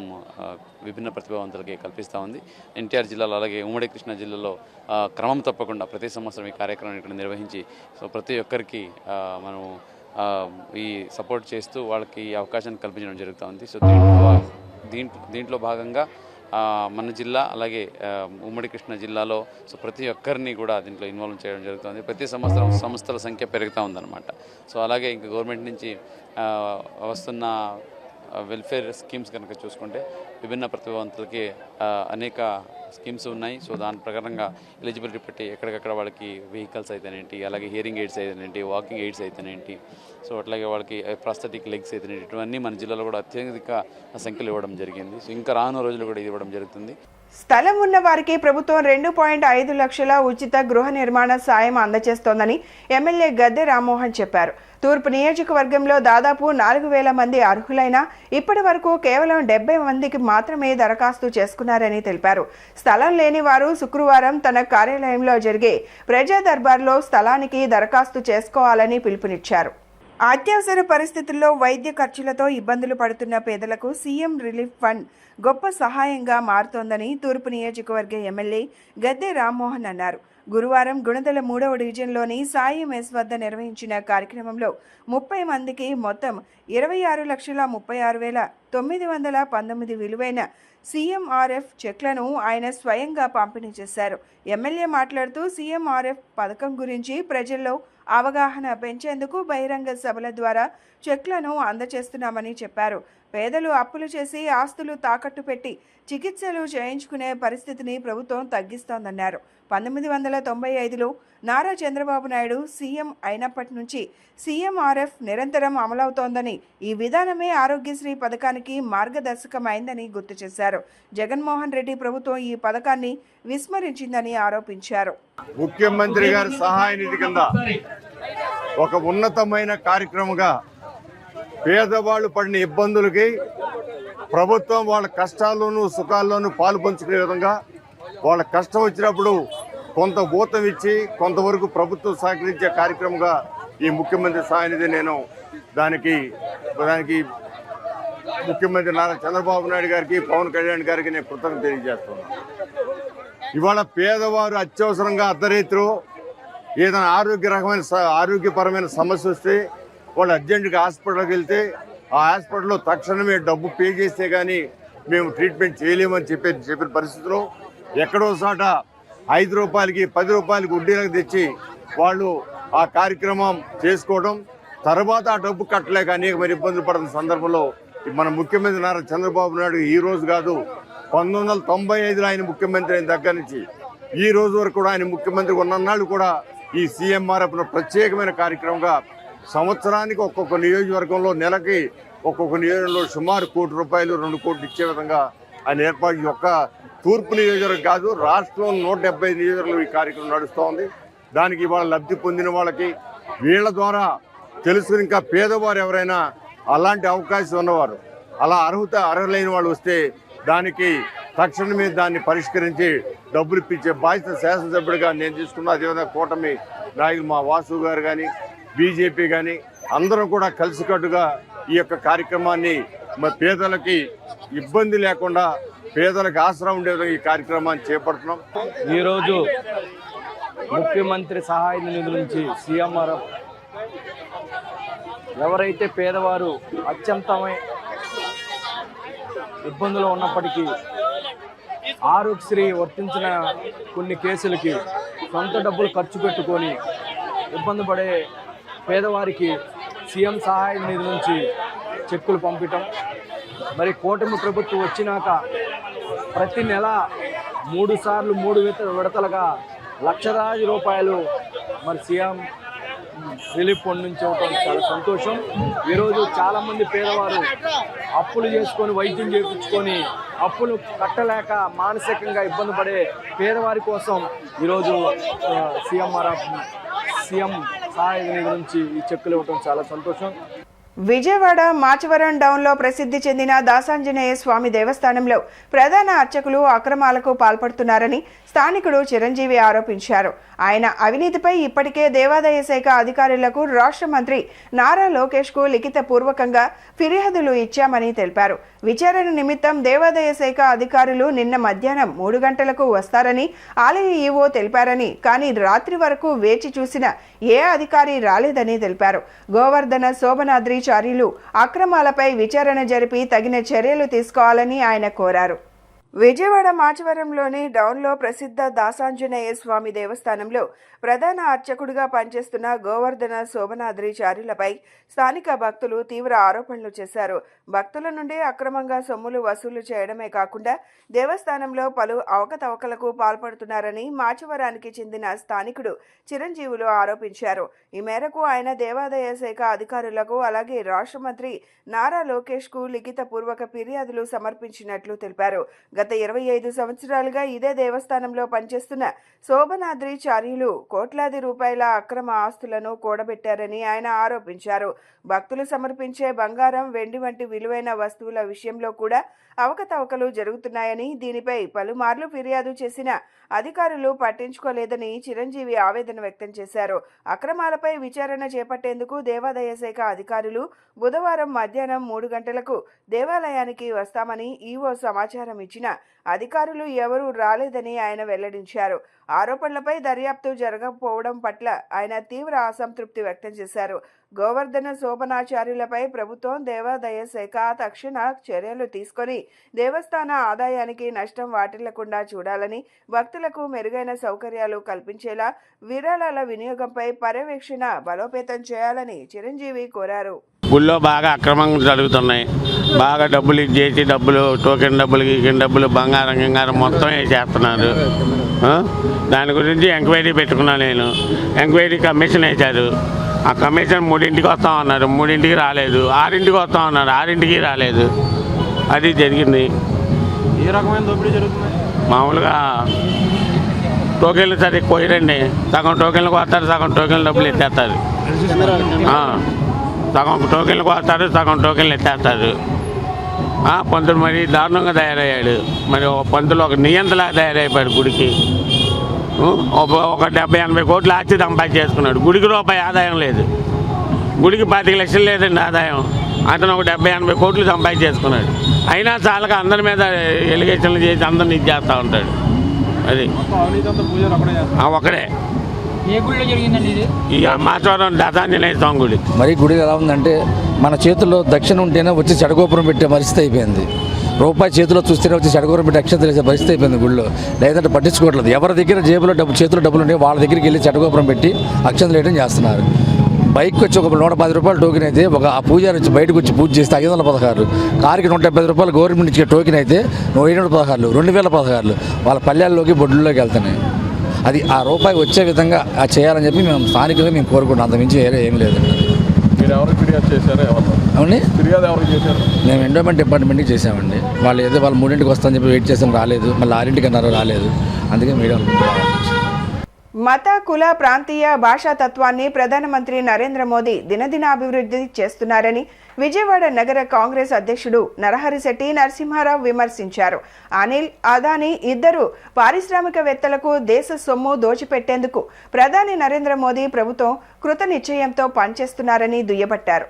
విభిన్న ప్రతిభావంతులకి కల్పిస్తూ ఉంది. ఎన్టీఆర్ జిల్లాలో అలాగే ఉమ్మడి కృష్ణా జిల్లాలో క్రమం తప్పకుండా ప్రతి సంవత్సరం ఈ కార్యక్రమం ఇక్కడ నిర్వహించి సో ప్రతి ఒక్కరికి మనం ఈ సపోర్ట్ చేస్తూ వాళ్ళకి ఈ అవకాశాన్ని కల్పించడం జరుగుతూ ఉంది. సో దీంట్లో భాగంగా మన జిల్లా అలాగే ఉమ్మడి కృష్ణా జిల్లాలో సో ప్రతి ఒక్కరిని కూడా దీంట్లో ఇన్వాల్వ్ చేయడం జరుగుతుంది. ప్రతి సంవత్సరం సంస్థల సంఖ్య పెరుగుతూ ఉందన్నమాట. సో అలాగే ఇంకా గవర్నమెంట్ నుంచి వస్తున్న వెల్ఫేర్ స్కీమ్స్ కనుక చూసుకుంటే విభిన్న ప్రతిభావంతులకి అనేక స్కీమ్స్ ఉన్నాయి. సో దాని ప్రకారంగా ఎలిజిబిలిటీ పెట్టి ఎక్కడికక్కడ వాళ్ళకి వెహికల్స్ అయితేనేంటి, అలాగే హియరింగ్ ఎయిడ్స్ అయితేనేంటి, వాకింగ్ ఎయిడ్స్ అయితేనేంటి, సో అట్లాగే వాళ్ళకి ప్రాస్థెటిక్ లెగ్స్ అయితేనేంటి, ఇవన్నీ మన జిల్లాలో కూడా అత్యధిక సంఖ్యలు ఇవ్వడం జరిగింది. సో ఇంకా రానున్న రోజులు కూడా ఇది ఇవ్వడం జరుగుతుంది. స్థలం ఉన్న వారికి ప్రభుత్వం 2.5 లక్షల ఉచిత గృహ నిర్మాణ సాయం అందజేస్తోందని ఎమ్మెల్యే గద్దె రామ్మోహన్ చెప్పారు. తూర్పు నియోజకవర్గంలో దాదాపు 4,000 మంది అర్హులైన ఇప్పటి వరకు కేవలం 70 మందికి మాత్రమే దరఖాస్తు చేసుకున్నారని తెలిపారు. స్థలం లేని వారు శుక్రవారం తన కార్యాలయంలో జరిగే ప్రజా దర్బార్లో స్థలానికి దరఖాస్తు చేసుకోవాలని పిలుపునిచ్చారు. అత్యవసర పరిస్థితుల్లో వైద్య ఖర్చులతో ఇబ్బందులు పడుతున్న పేదలకు సీఎం రిలీఫ్ ఫండ్ గొప్ప సహాయంగా మారుతోందని తూర్పు నియోజకవర్గ ఎమ్మెల్యే గద్దె రామ్మోహన్ అన్నారు. గురువారం గుణదల 3వ డివిజన్లోని సాయి మెస్ వద్ద నిర్వహించిన కార్యక్రమంలో 30 మందికి మొత్తం 26,36,919 విలువైన సీఎంఆర్ఎఫ్ చెక్లను ఆయన స్వయంగా పంపిణీ చేశారు. ఎమ్మెల్యే మాట్లాడుతూ సీఎంఆర్ఎఫ్ పథకం గురించి ప్రజల్లో అవగాహన పెంచేందుకు బహిరంగ సభల ద్వారా చెక్లను అందజేస్తున్నామని చెప్పారు. పేదలు అప్పులు చేసి ఆస్తులు తాకట్టు పెట్టి చికిత్సలు చేయించుకునే పరిస్థితిని ప్రభుత్వం తగ్గిస్తోందన్నారు. 1995లో నారా చంద్రబాబు నాయుడు సీఎం అయినప్పటి నుంచి సీఎంఆర్ఎఫ్ నిరంతరం అమలవుతోందని, ఈ విధానమే ఆరోగ్యశ్రీ పథకానికి మార్గదర్శకమైందని గుర్తు చేశారు. జగన్మోహన్ రెడ్డి ప్రభుత్వం ఈ పథకాన్ని విస్మరించిందని ఆరోపించారు. ముఖ్యమంత్రి గారి సహాయ నిధి కింద ఒక ఉన్నతమైన కార్యక్రమంగా పేదవాళ్ళు పడిన ఇబ్బందులకి ప్రభుత్వం వాళ్ళ కష్టాల్లోనూ సుఖాల్లోనూ పాలు పంచుకునే విధంగా వాళ్ళ కష్టం వచ్చినప్పుడు కొంత ఊతం ఇచ్చి కొంతవరకు ప్రభుత్వం సహకరించే కార్యక్రమంగా ఈ ముఖ్యమంత్రి సహాయ నిధి నేను దానికి ముఖ్యమంత్రి నారా చంద్రబాబు నాయుడు గారికి, పవన్ కళ్యాణ్ గారికి నేను కృతజ్ఞత తెలియజేస్తున్నాను. ఇవాళ పేదవారు అత్యవసరంగా అర్ధరాత్రి ఏదైనా ఆరోగ్యపరమైన సమస్య వస్తే వాళ్ళు అర్జెంటుగా హాస్పిటల్కి వెళ్తే ఆ హాస్పిటల్లో తక్షణమే డబ్బు పే చేస్తే కానీ మేము ట్రీట్మెంట్ చేయలేమని చెప్పిన పరిస్థితిలో ఎక్కడో చోట 5 రూపాయలకి 10 రూపాయలకి వడ్డీలకు తెచ్చి వాళ్ళు ఆ కార్యక్రమం చేసుకోవడం, తర్వాత ఆ డబ్బు కట్టలేక అనేక ఇబ్బందులు పడుతున్న సందర్భంలో మన ముఖ్యమంత్రి నారా చంద్రబాబు నాయుడు ఈ రోజు కాదు 1995లో ఆయన ముఖ్యమంత్రి అయిన దగ్గర నుంచి ఈ రోజు వరకు కూడా ఆయన ముఖ్యమంత్రి ఉన్ననాళ్ళు కూడా ఈ సీఎంఆర్ఎఫ్ ప్రత్యేకమైన కార్యక్రమంగా సంవత్సరానికి ఒక్కొక్క నియోజకవర్గంలో నెలకి ఒక్కొక్క నియోజకవర్గంలో సుమారు 1 కోటి రూపాయలు 2 కోట్లు ఇచ్చే విధంగా ఆయన ఏర్పాటు ఒక్క తూర్పు నియోజకవర్గం కాదు రాష్ట్రంలో 175 నియోజకవర్గంలో ఈ కార్యక్రమం నడుస్తూ ఉంది. దానికి ఇవాళ లబ్ధి పొందిన వాళ్ళకి వీళ్ళ ద్వారా తెలుసుకుని ఇంకా పేదవారు ఎవరైనా అలాంటి అవకాశం ఉన్నవారు అలా అర్హులైన వాళ్ళు వస్తే దానికి తక్షణమే దాన్ని పరిష్కరించి డబ్బులు ఇప్పించే బాధ్యత శాసనసభ్యుడిగా నేను తీసుకున్నా. అదేవిధంగా కూటమి నాయకులు మా వాసు గారు కానీ బీజేపీ కానీ అందరం కూడా కలిసికట్టుగా ఈ యొక్క కార్యక్రమాన్ని పేదలకి ఇబ్బంది లేకుండా పేదలకు ఆసరా ఉండే విధంగా ఈ కార్యక్రమాన్ని చేపడుతున్నాం. ఈరోజు ముఖ్యమంత్రి సహాయ నిధి నుంచి సీఎంఆర్ఎఫ్ ఎవరైతే పేదవారు అత్యంతమైన ఇబ్బందులు ఉన్నప్పటికీ ఆరోగ్యశ్రీ వర్తించిన కొన్ని కేసులకి సొంత డబ్బులు ఖర్చు పెట్టుకొని ఇబ్బంది పడే పేదవారికి సీఎం సహాయ నిధి నుంచి చెక్కులు పంపించడం, మరి కూటమి ప్రభుత్వం వచ్చినాక ప్రతి నెల 3 సార్లు 3 విడతలుగా లక్షలాది రూపాయలు మరి సీఎం రిలీఫ్ ఫండ్ నుంచి ఇవ్వటం చాలా సంతోషం. ఈరోజు చాలామంది పేదవారు అప్పులు చేసుకొని వైద్యం చేయించుకొని అప్పులు కట్టలేక మానసికంగా ఇబ్బంది పడే పేదవారి కోసం ఈరోజు సీఎం సహాయ నిధి నుంచి ఈ చెక్కులు ఇవ్వటం చాలా సంతోషం. విజయవాడ మాచవరం డౌన్లో ప్రసిద్ధి చెందిన దాసాంజనేయ స్వామి దేవస్థానంలో ప్రధాన అర్చకులు అక్రమాలకు పాల్పడుతున్నారని స్థానికుడు చిరంజీవి ఆరోపించారు. ఆయన అవినీతిపై ఇప్పటికే దేవాదాయ శాఖ అధికారులకు రాష్ట్ర మంత్రి నారా లోకేష్కు లిఖిత పూర్వకంగా ఫిర్యాదులు ఇచ్చామని తెలిపారు. విచారణ నిమిత్తం దేవాదాయ శాఖ అధికారులు నిన్న మధ్యాహ్నం 3 గంటలకు వస్తారని ఆలయ ఈవో తెలిపారని, కానీ రాత్రి వరకు వేచి చూసిన ఏ అధికారి రాలేదని తెలిపారు. గోవర్ధన శోభనాద్రిచార్యులు అక్రమాలపై విచారణ జరిపి తగిన చర్యలు తీసుకోవాలని ఆయన కోరారు. విజయవాడ మాచవరంలోని డౌన్లో ప్రసిద్ధ దాసాంజనేయ స్వామి దేవస్థానంలో ప్రధాన అర్చకుడిగా పనిచేస్తున్న గోవర్ధన శోభనాద్రిచార్యులపై స్థానిక భక్తులు తీవ్ర ఆరోపణలు చేశారు. భక్తుల నుండి అక్రమంగా సొమ్ములు వసూలు చేయడమే కాకుండా దేవస్థానంలో పలు అవకతవకలకు పాల్పడుతున్నారని మాచవరానికి చెందిన స్థానికుడు చిరంజీవులు ఆరోపించారు. ఈ మేరకు ఆయన దేవాదాయ శాఖ అధికారులకు అలాగే రాష్ట్ర మంత్రి నారా లోకేష్కు లిఖిత పూర్వక ఫిర్యాదులు సమర్పించినట్లు తెలిపారు. గత 25 సంవత్సరాలుగా ఇదే దేవస్థానంలో పనిచేస్తున్న శోభనాద్రిచార్యులు కోట్లాది రూపాయల అక్రమ ఆస్తులను కూడబెట్టారని ఆయన ఆరోపించారు. భక్తులు సమర్పించే బంగారం, వెండి వంటి విలువైన వస్తువుల విషయంలో కూడా అవకతవకలు జరుగుతున్నాయని, దీనిపై పలుమార్లు ఫిర్యాదు చేసిన అధికారులు పట్టించుకోలేదని చిరంజీవి ఆవేదన వ్యక్తం చేశారు. అక్రమాలపై విచారణ చేపట్టేందుకు దేవాదాయ శాఖ అధికారులు బుధవారం మధ్యాహ్నం 3 గంటలకు దేవాలయానికి వస్తామని ఈవో సమాచారం ఇచ్చిన అధికారులు ఎవరూ రాలేదని ఆయన వెల్లడించారు. ఆరోపణలపై దర్యాప్తు జరగకపోవడం పట్ల ఆయన తీవ్ర అసంతృప్తి వ్యక్తం చేశారు. గోవర్ధన శోభనాచార్యులపై ప్రభుత్వం, దేవాదాయ శాఖ తక్షణ చర్యలు తీసుకొని దేవస్థాన ఆదాయానికి నష్టం వాటిల్లకుండా చూడాలని, భక్తులకు మెరుగైన సౌకర్యాలు కల్పించేలా విరాళాల వినియోగంపై పర్యవేక్షణ బలోపేతం చేయాలని చిరంజీవి కోరారు. గుళ్ళో బాగా అక్రమంగా జరుగుతున్నాయి. బాగా డబ్బులు ఇచ్చేసి టోకెన్ డబ్బులు బంగారం మొత్తం వేసేస్తున్నారు. దాని గురించి ఎంక్వైరీ పెట్టుకున్నా నేను. ఎంక్వైరీ కమిషన్ వేశారు. ఆ కమిషన్ 3ంటికి వస్తామన్నారు, 3ంటికి రాలేదు. 6ంటికి వస్తామన్నారు, 6ంటికి రాలేదు. అది జరిగింది. ఏ రకమైన దోపిడీ జరుగుతుంది? మామూలుగా టోకెన్లు సరిగ్గా పోయిరండి. సగం టోకెన్లకు వస్తారు, సగం టోకెన్ల డబ్బులు ఎత్తేస్తారు. సగం టోకెన్లకు వస్తారు, సగం టోకెన్లు ఎత్తేస్తారు. పంతులు మరి దారుణంగా తయారయ్యాడు. మరి పంతులు ఒక నియంతలా తయారైపోయాడు. గుడికి ఒక 70-80 కోట్లు ఆస్తి సంపాదించేసుకున్నాడు. గుడికి రూపాయి ఆదాయం లేదు. గుడికి 25 లక్షలు లేదండి ఆదాయం. అతను ఒక 70-80 కోట్లు సంపాదించేసుకున్నాడు. అయినా చాలక అందరి మీద ఎలిగేషన్లు చేసి అందరిని ఇది చేస్తూ ఉంటాడు. అది ఒకడే. ఏ గుడిలో జరిగిందండి ఇది? ఈ మాచవరం దశాంజనేయ స్వామి గుడి. మరి గుడి ఎలా ఉందంటే మన చేతుల్లో దక్షిణ ఉంటేనే వచ్చి చెడగోపురం పెట్టే పరిస్థితి అయిపోయింది. రూపాయి చేతిలో చూస్తేనే వచ్చి చెడగోపురం పెట్టి అక్షంతలు వేసే పరిస్థితి అయిపోయింది గుడిలో. లేదంటే పట్టించుకోవట్లేదు. ఎవరి దగ్గర జేబులో చేతిలో డబ్బులు ఉంటే వాళ్ళ దగ్గరికి వెళ్ళి చెడగోపురం పెట్టి అక్షంతలు వేయడం చేస్తున్నారు. బైక్ వచ్చి ఒక 110 రూపాయలు టోకెన్ అయితే ఆ పూజారి వచ్చి బయటకు వచ్చి పూజ చేస్తే 516, కారుకి 170 రూపాయలు గవర్నమెంట్ ఇచ్చే టోకెన్ అయితే 716, 2016 వాళ్ళ పల్లెల్లోకి బొడ్డుల్లోకి వెళ్తున్నాయి. అది ఆ రూపాయి వచ్చే విధంగా చేయాలని చెప్పి మేము స్థానికంగా మేము కోరుకుంటాం. అంతమించి వేరే ఏం లేదండి. అవునండి, మేము ఎండోమెంట్ డిపార్ట్మెంట్కి చేసామండి. వాళ్ళు 3ంటికి వస్తామని చెప్పి వెయిట్ చేసాం, రాలేదు. మళ్ళీ 6ంటికి అన్నారు, రాలేదు. అందుకే మీడియా మత కుల ప్రాంతీయ భాషా తత్వాన్ని ప్రధానమంత్రి నరేంద్ర మోదీ దినదినాభివృద్ధి చేస్తున్నారని విజయవాడ నగర కాంగ్రెస్ అధ్యక్షుడు నరహరిశెట్టి నరసింహారావు విమర్శించారు. అనిల్, అదానీ ఇద్దరు పారిశ్రామికవేత్తలకు దేశ సొమ్ము దోచిపెట్టేందుకు ప్రధాని నరేంద్ర మోదీ ప్రభుత్వం కృతనిశ్చయంతో పనిచేస్తున్నారని దుయ్యబట్టారు.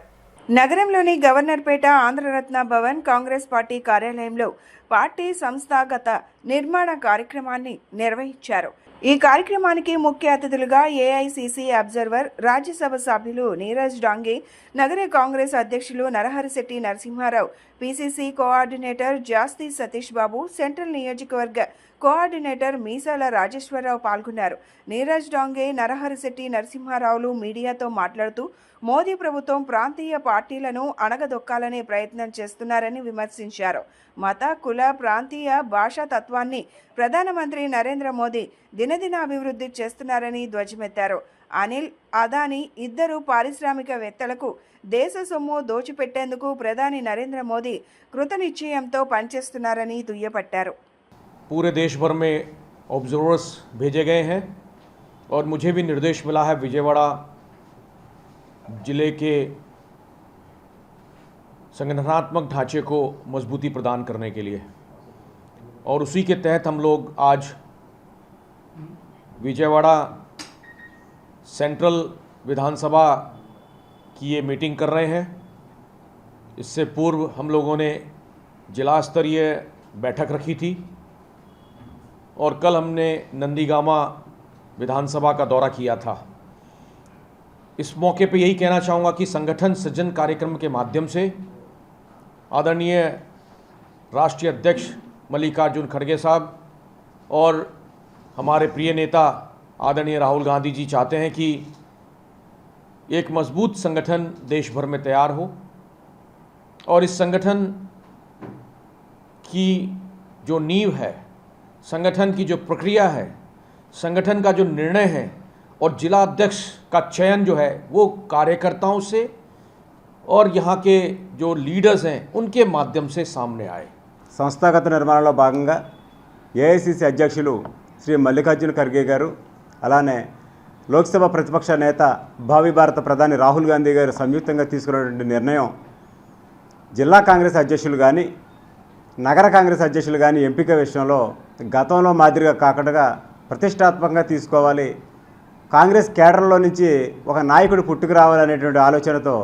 నగరంలోని గవర్నర్పేట ఆంధ్రరత్న భవన్ కాంగ్రెస్ పార్టీ కార్యాలయంలో పార్టీ సంస్థాగత నిర్మాణ కార్యక్రమాన్ని నిర్వహించారు. ఈ కార్యక్రమానికి ముఖ్య అతిథులుగా ఏఐసిసి అబ్జర్వర్, రాజ్యసభ సభ్యులు నీరజ్ డాంగే, నగర కాంగ్రెస్ అధ్యక్షులు నరహరిశెట్టి నరసింహారావు, పిసిసి కోఆర్డినేటర్ జాస్తి సతీష్ బాబు, సెంట్రల్ నియోజకవర్గ కోఆర్డినేటర్ మీసాల రాజేశ్వరరావు పాల్గొన్నారు. నీరజ్ డాంగే, నరహరిశెట్టి నరసింహారావులు మీడియాతో మాట్లాడుతూ మోదీ ప్రభుత్వం ప్రాంతీయ పార్టీలను అణగదొక్కాలనే ప్రయత్నం చేస్తున్నారని విమర్శించారు. మత కుల ప్రాంతీయ భాషా తత్వాన్ని ప్రధానమంత్రి నరేంద్ర మోదీ దినదినాభివృద్ధి చేస్తున్నారని ధ్వజమెత్తారు. అనిల్, అదానీ ఇద్దరు పారిశ్రామికవేత్తలకు దేశ సొమ్ము దోచిపెట్టేందుకు ప్రధాని నరేంద్ర మోదీ కృతనిశ్చయంతో పనిచేస్తున్నారని దుయ్యబట్టారు. पूरे देश भर में ऑब्जर्वर्स भेजे गए हैं और मुझे भी निर्देश मिला है विजयवाड़ा जिले के संगठनात्मक ढांचे को मजबूती प्रदान करने के लिए, और उसी के तहत हम लोग आज विजयवाड़ा सेंट्रल विधानसभा की ये मीटिंग कर रहे हैं। इससे पूर्व हम लोगों ने जिला स्तरीय बैठक रखी थी और कल हमने नंदीगामा विधानसभा का दौरा किया था। इस मौके पे यही कहना चाहूँगा कि संगठन सृजन कार्यक्रम के माध्यम से आदरणीय राष्ट्रीय अध्यक्ष मल्लिकार्जुन खड़गे साहब और हमारे प्रिय नेता आदरणीय राहुल गांधी जी चाहते हैं कि एक मजबूत संगठन देश भर में तैयार हो, और इस संगठन की जो नींव है, संगठन की जो प्रक्रिया है, संगठन का जो निर्णय है और जिला अध्यक्ष का चयन जो है वो कार्यकर्ताओं से और यहाँ के जो लीडर्स हैं उनके माध्यम से सामने आए। సంస్థాగత నిర్మాణంలో భాగంగా ఏఐసిసి అధ్యక్షులు శ్రీ మల్లికార్జున ఖర్గే గారు, అలానే లోక్సభ ప్రతిపక్ష నేత భావి భారత ప్రధాని రాహుల్ గాంధీ గారు సంయుక్తంగా తీసుకున్నటువంటి నిర్ణయం జిల్లా కాంగ్రెస్ అధ్యక్షులు కానీ నగర కాంగ్రెస్ అధ్యక్షులు కానీ ఎంపిక విషయంలో గతంలో మాదిరిగా కాకుండా ప్రతిష్టాత్మకంగా తీసుకోవాలి, కాంగ్రెస్ కేడర్లో నుంచి ఒక నాయకుడు పుట్టుకు రావాలనేటువంటి ఆలోచనతో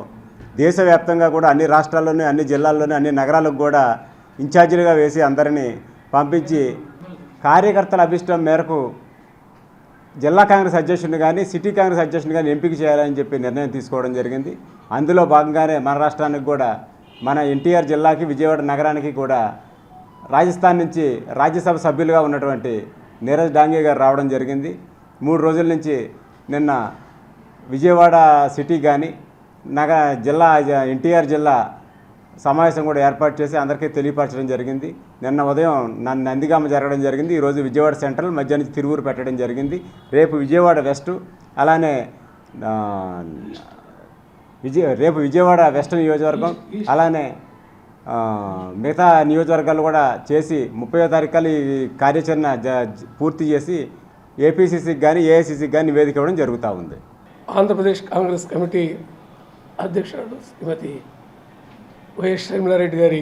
దేశవ్యాప్తంగా కూడా అన్ని రాష్ట్రాల్లోని, అన్ని జిల్లాల్లోని, అన్ని నగరాలకు కూడా ఇన్ఛార్జీలుగా వేసి అందరినీ పంపించి కార్యకర్తల అభిష్టం మేరకు జిల్లా కాంగ్రెస్ అధ్యక్షుడిని కానీ సిటీ కాంగ్రెస్ అధ్యక్షుడిని కానీ ఎంపిక చేయాలని చెప్పి నిర్ణయం తీసుకోవడం జరిగింది. అందులో భాగంగానే మన రాష్ట్రానికి కూడా, మన ఎన్టీఆర్ జిల్లాకి, విజయవాడ నగరానికి కూడా రాజస్థాన్ నుంచి రాజ్యసభ సభ్యులుగా ఉన్నటువంటి నీరజ్ డాంగే గారు రావడం జరిగింది. 3 రోజుల నుంచి నిన్న విజయవాడ సిటీ కానీ, జిల్లా ఎన్టీఆర్ జిల్లా సమావేశం కూడా ఏర్పాటు చేసి అందరికీ తెలియపరచడం జరిగింది. నిన్న ఉదయం నందిగామ జరగడం జరిగింది. ఈరోజు విజయవాడ సెంట్రల్, మధ్యాహ్నం తిరువూరు పెట్టడం జరిగింది. రేపు విజయవాడ వెస్ట్, అలానే రేపు విజయవాడ వెస్ట్ నియోజకవర్గం, అలానే మిగతా నియోజకవర్గాలు కూడా చేసి 30వ తారీఖు ఈ కార్యాచరణ పూర్తి చేసి ఏపీసీసీకి కానీ ఏఐసీసీకి కానీ నివేదిక ఇవ్వడం జరుగుతూ ఉంది. ఆంధ్రప్రదేశ్ కాంగ్రెస్ కమిటీ అధ్యక్షుడు శ్రీమతి వైఎస్ షర్మిలారెడ్డి గారి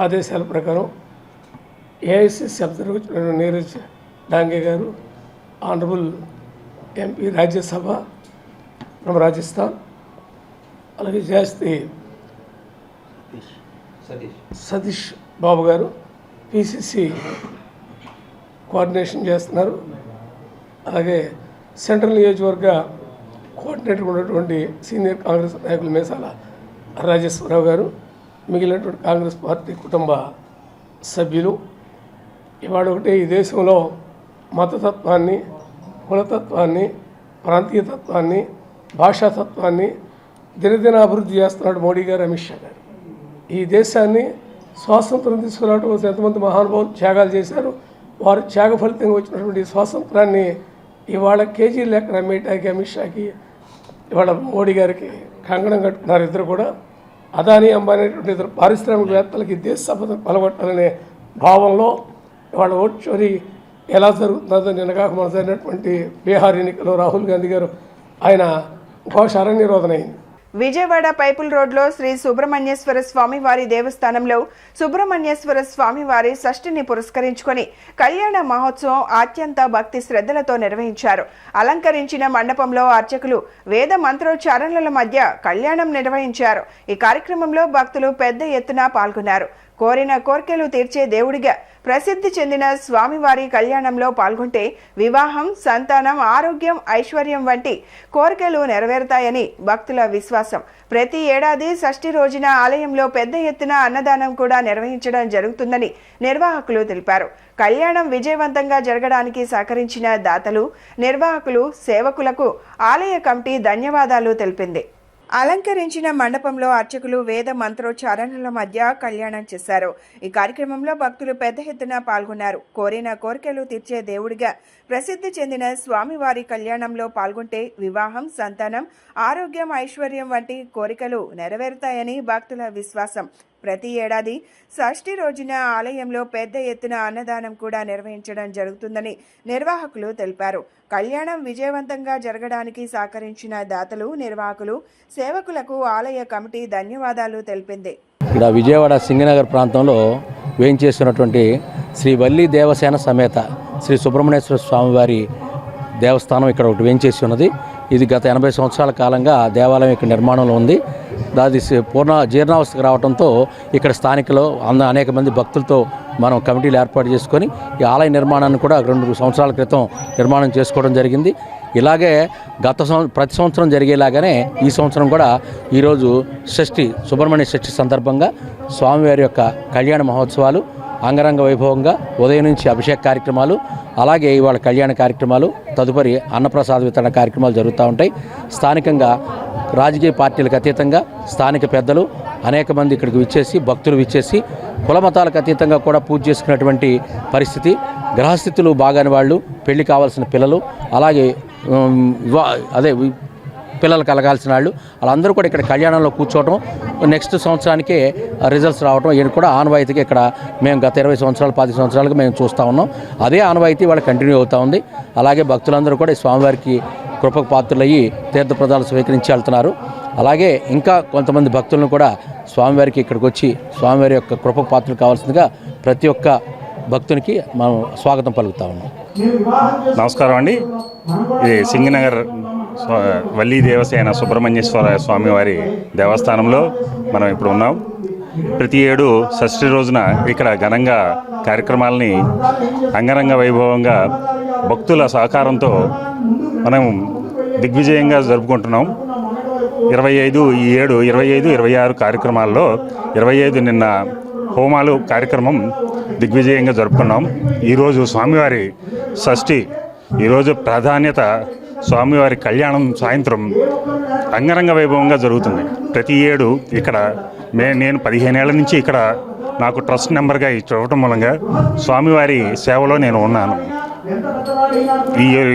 ఆదేశాల ప్రకారం ఏఐసీసీ అబ్జర్వర్ నీరజ్ డాంగే గారు, honourable MP Rajya Sabha from Rajasthan, అలాగే జాస్తి సతీష్ బాబు గారు పిసిసి కోఆర్డినేషన్ చేస్తున్నారు. అలాగే సెంట్రల్ నియోజకవర్గ కోఆర్డినేటర్ ఉన్నటువంటి సీనియర్ కాంగ్రెస్ నాయకులు మేసాల రాజేశ్వరరావు గారు, మిగిలినటువంటి కాంగ్రెస్ పార్టీ కుటుంబ సభ్యులు ఇవాళ ఒకటే ఈ దేశంలో మతతత్వాన్ని, కులతత్వాన్ని, ప్రాంతీయతత్వాన్ని, భాషాతత్వాన్ని దినదిన అభివృద్ధి చేస్తున్నాడు మోడీ గారు, అమిత్ షా గారు. ఈ దేశాన్ని స్వాతంత్రం తీసుకురావడం కోసం ఎంతమంది మహానుభావులు త్యాగాలు చేశారు. వారు త్యాగ ఫలితంగా వచ్చినటువంటి స్వాతంత్రాన్ని ఇవాళ కేజీ లెక్కన అమ్మేయటానికి అమిత్ షాకి, ఇవాళ మోడీ గారికి కంగణం కట్టుకున్నారు. ఇద్దరు కూడా అదానీ, అంబానీ అనేటువంటి ఇద్దరు పారిశ్రామికవేత్తలకి దేశ సంపదను పలగొట్టాలనే భావంలో ఇవాళ ఓటు చోరీ ఎలా జరుగుతుందో నిన్నగాక మన జరిగినటువంటి బీహార్ ఎన్నికల్లో రాహుల్ గాంధీ గారు ఆయన ఘోష అరణ్యరోధన అయింది. విజయవాడ పైపుల్ రోడ్లో శ్రీ సుబ్రహ్మణ్యేశ్వర స్వామి వారి దేవస్థానంలో సుబ్రహ్మణ్యేశ్వర స్వామి వారి షష్ఠిని పురస్కరించుకొని కళ్యాణ మహోత్సవం అత్యంత భక్తి శ్రద్ధలతో నిర్వహించారు. అలంకరించిన మండపంలో అర్చకులు వేద మంత్రోచ్చారణల మధ్య కళ్యాణం నిర్వహించారు. ఈ కార్యక్రమంలో భక్తులు పెద్ద ఎత్తున పాల్గొన్నారు. కోరిన కోర్కెలు తీర్చే దేవుడిగా ప్రసిద్ధి చెందిన స్వామివారి కళ్యాణంలో పాల్గొంటే వివాహం, సంతానం, ఆరోగ్యం, ఐశ్వర్యం వంటి కోరికలు నెరవేరుతాయని భక్తుల విశ్వాసం. ప్రతి ఏడాది షష్ఠి రోజున ఆలయంలో పెద్ద ఎత్తున అన్నదానం కూడా నిర్వహించడం జరుగుతుందని నిర్వాహకులు తెలిపారు. కళ్యాణం విజయవంతంగా జరగడానికి సహకరించిన దాతలు, నిర్వాహకులు, సేవకులకు ఆలయ కమిటీ ధన్యవాదాలు తెలిపింది. అలంకరించిన మండపంలో అర్చకులు వేద మంత్రోచ్చారణల మధ్య కళ్యాణం చేశారు. ఈ కార్యక్రమంలో భక్తులు పెద్ద ఎత్తున పాల్గొన్నారు. కోరిన కోరికలు తీర్చే దేవుడిగా ప్రసిద్ధి చెందిన స్వామివారి కళ్యాణంలో పాల్గొంటే వివాహం, సంతానం, ఆరోగ్యం, ఐశ్వర్యం వంటి కోరికలు నెరవేరుతాయని భక్తుల విశ్వాసం. ప్రతి ఏడాది షష్ఠి రోజున ఆలయంలో పెద్ద ఎత్తున అన్నదానం కూడా నిర్వహించడం జరుగుతుందని నిర్వాహకులు తెలిపారు. కళ్యాణం విజయవంతంగా జరగడానికి సహకరించిన దాతలు, నిర్వాహకులు, సేవకులకు ఆలయ కమిటీ ధన్యవాదాలు తెలిపింది. ఇక్కడ విజయవాడ సింగనగర్ ప్రాంతంలో వేయించేస్తున్నటువంటి శ్రీ వల్లి దేవసేన సమేత శ్రీ సుబ్రహ్మణ్యేశ్వర స్వామివారి దేవస్థానం ఇక్కడ ఒకటి వేయించేసి ఉన్నది. ఇది గత 80 సంవత్సరాల కాలంగా దేవాలయం ఇక్కడ నిర్మాణంలో ఉంది. అది పూర్ణ జీర్ణావస్థకు రావడంతో ఇక్కడ స్థానికులు అనేక మంది భక్తులతో మనం కమిటీలు ఏర్పాటు చేసుకొని ఈ ఆలయ నిర్మాణాన్ని కూడా 2 సంవత్సరాల క్రితం నిర్మాణం చేసుకోవడం జరిగింది. ఇలాగే ప్రతి సంవత్సరం జరిగేలాగానే ఈ సంవత్సరం కూడా ఈరోజు షష్ఠి, సుబ్రహ్మణ్య షష్ఠి సందర్భంగా స్వామివారి యొక్క కళ్యాణ మహోత్సవాలు అంగరంగ వైభవంగా ఉదయం నుంచి అభిషేక కార్యక్రమాలు, అలాగే ఇవాళ కళ్యాణ కార్యక్రమాలు, తదుపరి అన్నప్రసాద వితరణ కార్యక్రమాలు జరుగుతూ ఉంటాయి. స్థానికంగా రాజకీయ పార్టీలకు అతీతంగా స్థానిక పెద్దలు అనేక మంది ఇక్కడికి విచ్చేసి, భక్తులు విచ్చేసి కులమతాలకు అతీతంగా కూడా పూజ చేసుకున్నటువంటి పరిస్థితి. గ్రహస్థితులు బాగాని వాళ్ళు, పెళ్లి కావాల్సిన పిల్లలు, అలాగే పిల్లలు కలగాల్సిన వాళ్ళు వాళ్ళందరూ కూడా ఇక్కడ కళ్యాణంలో కూర్చోవటం, నెక్స్ట్ సంవత్సరానికే రిజల్ట్స్ రావటం, ఇది కూడా ఆనవాయితీగా ఇక్కడ మేము గత 20 సంవత్సరాలు 10 సంవత్సరాలుగా మేము చూస్తూ ఉన్నాం. అదే ఆనవాయితీ వాళ్ళ కంటిన్యూ అవుతూ ఉంది. అలాగే భక్తులందరూ కూడా ఈ స్వామివారికి కృపకు పాత్రులయ్యి తీర్థప్రదాలు స్వీకరించి వెళ్తున్నారు. అలాగే ఇంకా కొంతమంది భక్తులను కూడా స్వామివారికి ఇక్కడికి వచ్చి స్వామివారి యొక్క కృపకు పాత్రలు కావాల్సిందిగా ప్రతి ఒక్క భక్తునికి మనం స్వాగతం పలుకుతా ఉన్నాం. నమస్కారం అండి. ఇది సింగనగర్ వల్లి దేవసేన సుబ్రహ్మణ్యేశ్వర స్వామివారి దేవస్థానంలో మనం ఇప్పుడు ఉన్నాం. ప్రతి ఏడు షష్ఠి రోజున ఇక్కడ ఘనంగా కార్యక్రమాలని అంగరంగ వైభవంగా భక్తుల సహకారంతో మనం దిగ్విజయంగా జరుపుకుంటున్నాం. 25 ఈ ఏడు 25, 26 కార్యక్రమాల్లో 25 నిన్న హోమాలు కార్యక్రమం దిగ్విజయంగా జరుపుకున్నాం. ఈరోజు స్వామివారి షష్ఠి, ఈరోజు ప్రాధాన్యత స్వామివారి కళ్యాణం సాయంత్రం అంగరంగ వైభవంగా జరుగుతుంది. ప్రతి ఏడు ఇక్కడ నేను 15 ఏళ్ల నుంచి ఇక్కడ నాకు ట్రస్ట్ నెంబర్గా ఇవ్వటం మూలంగా స్వామివారి సేవలో నేను ఉన్నాను.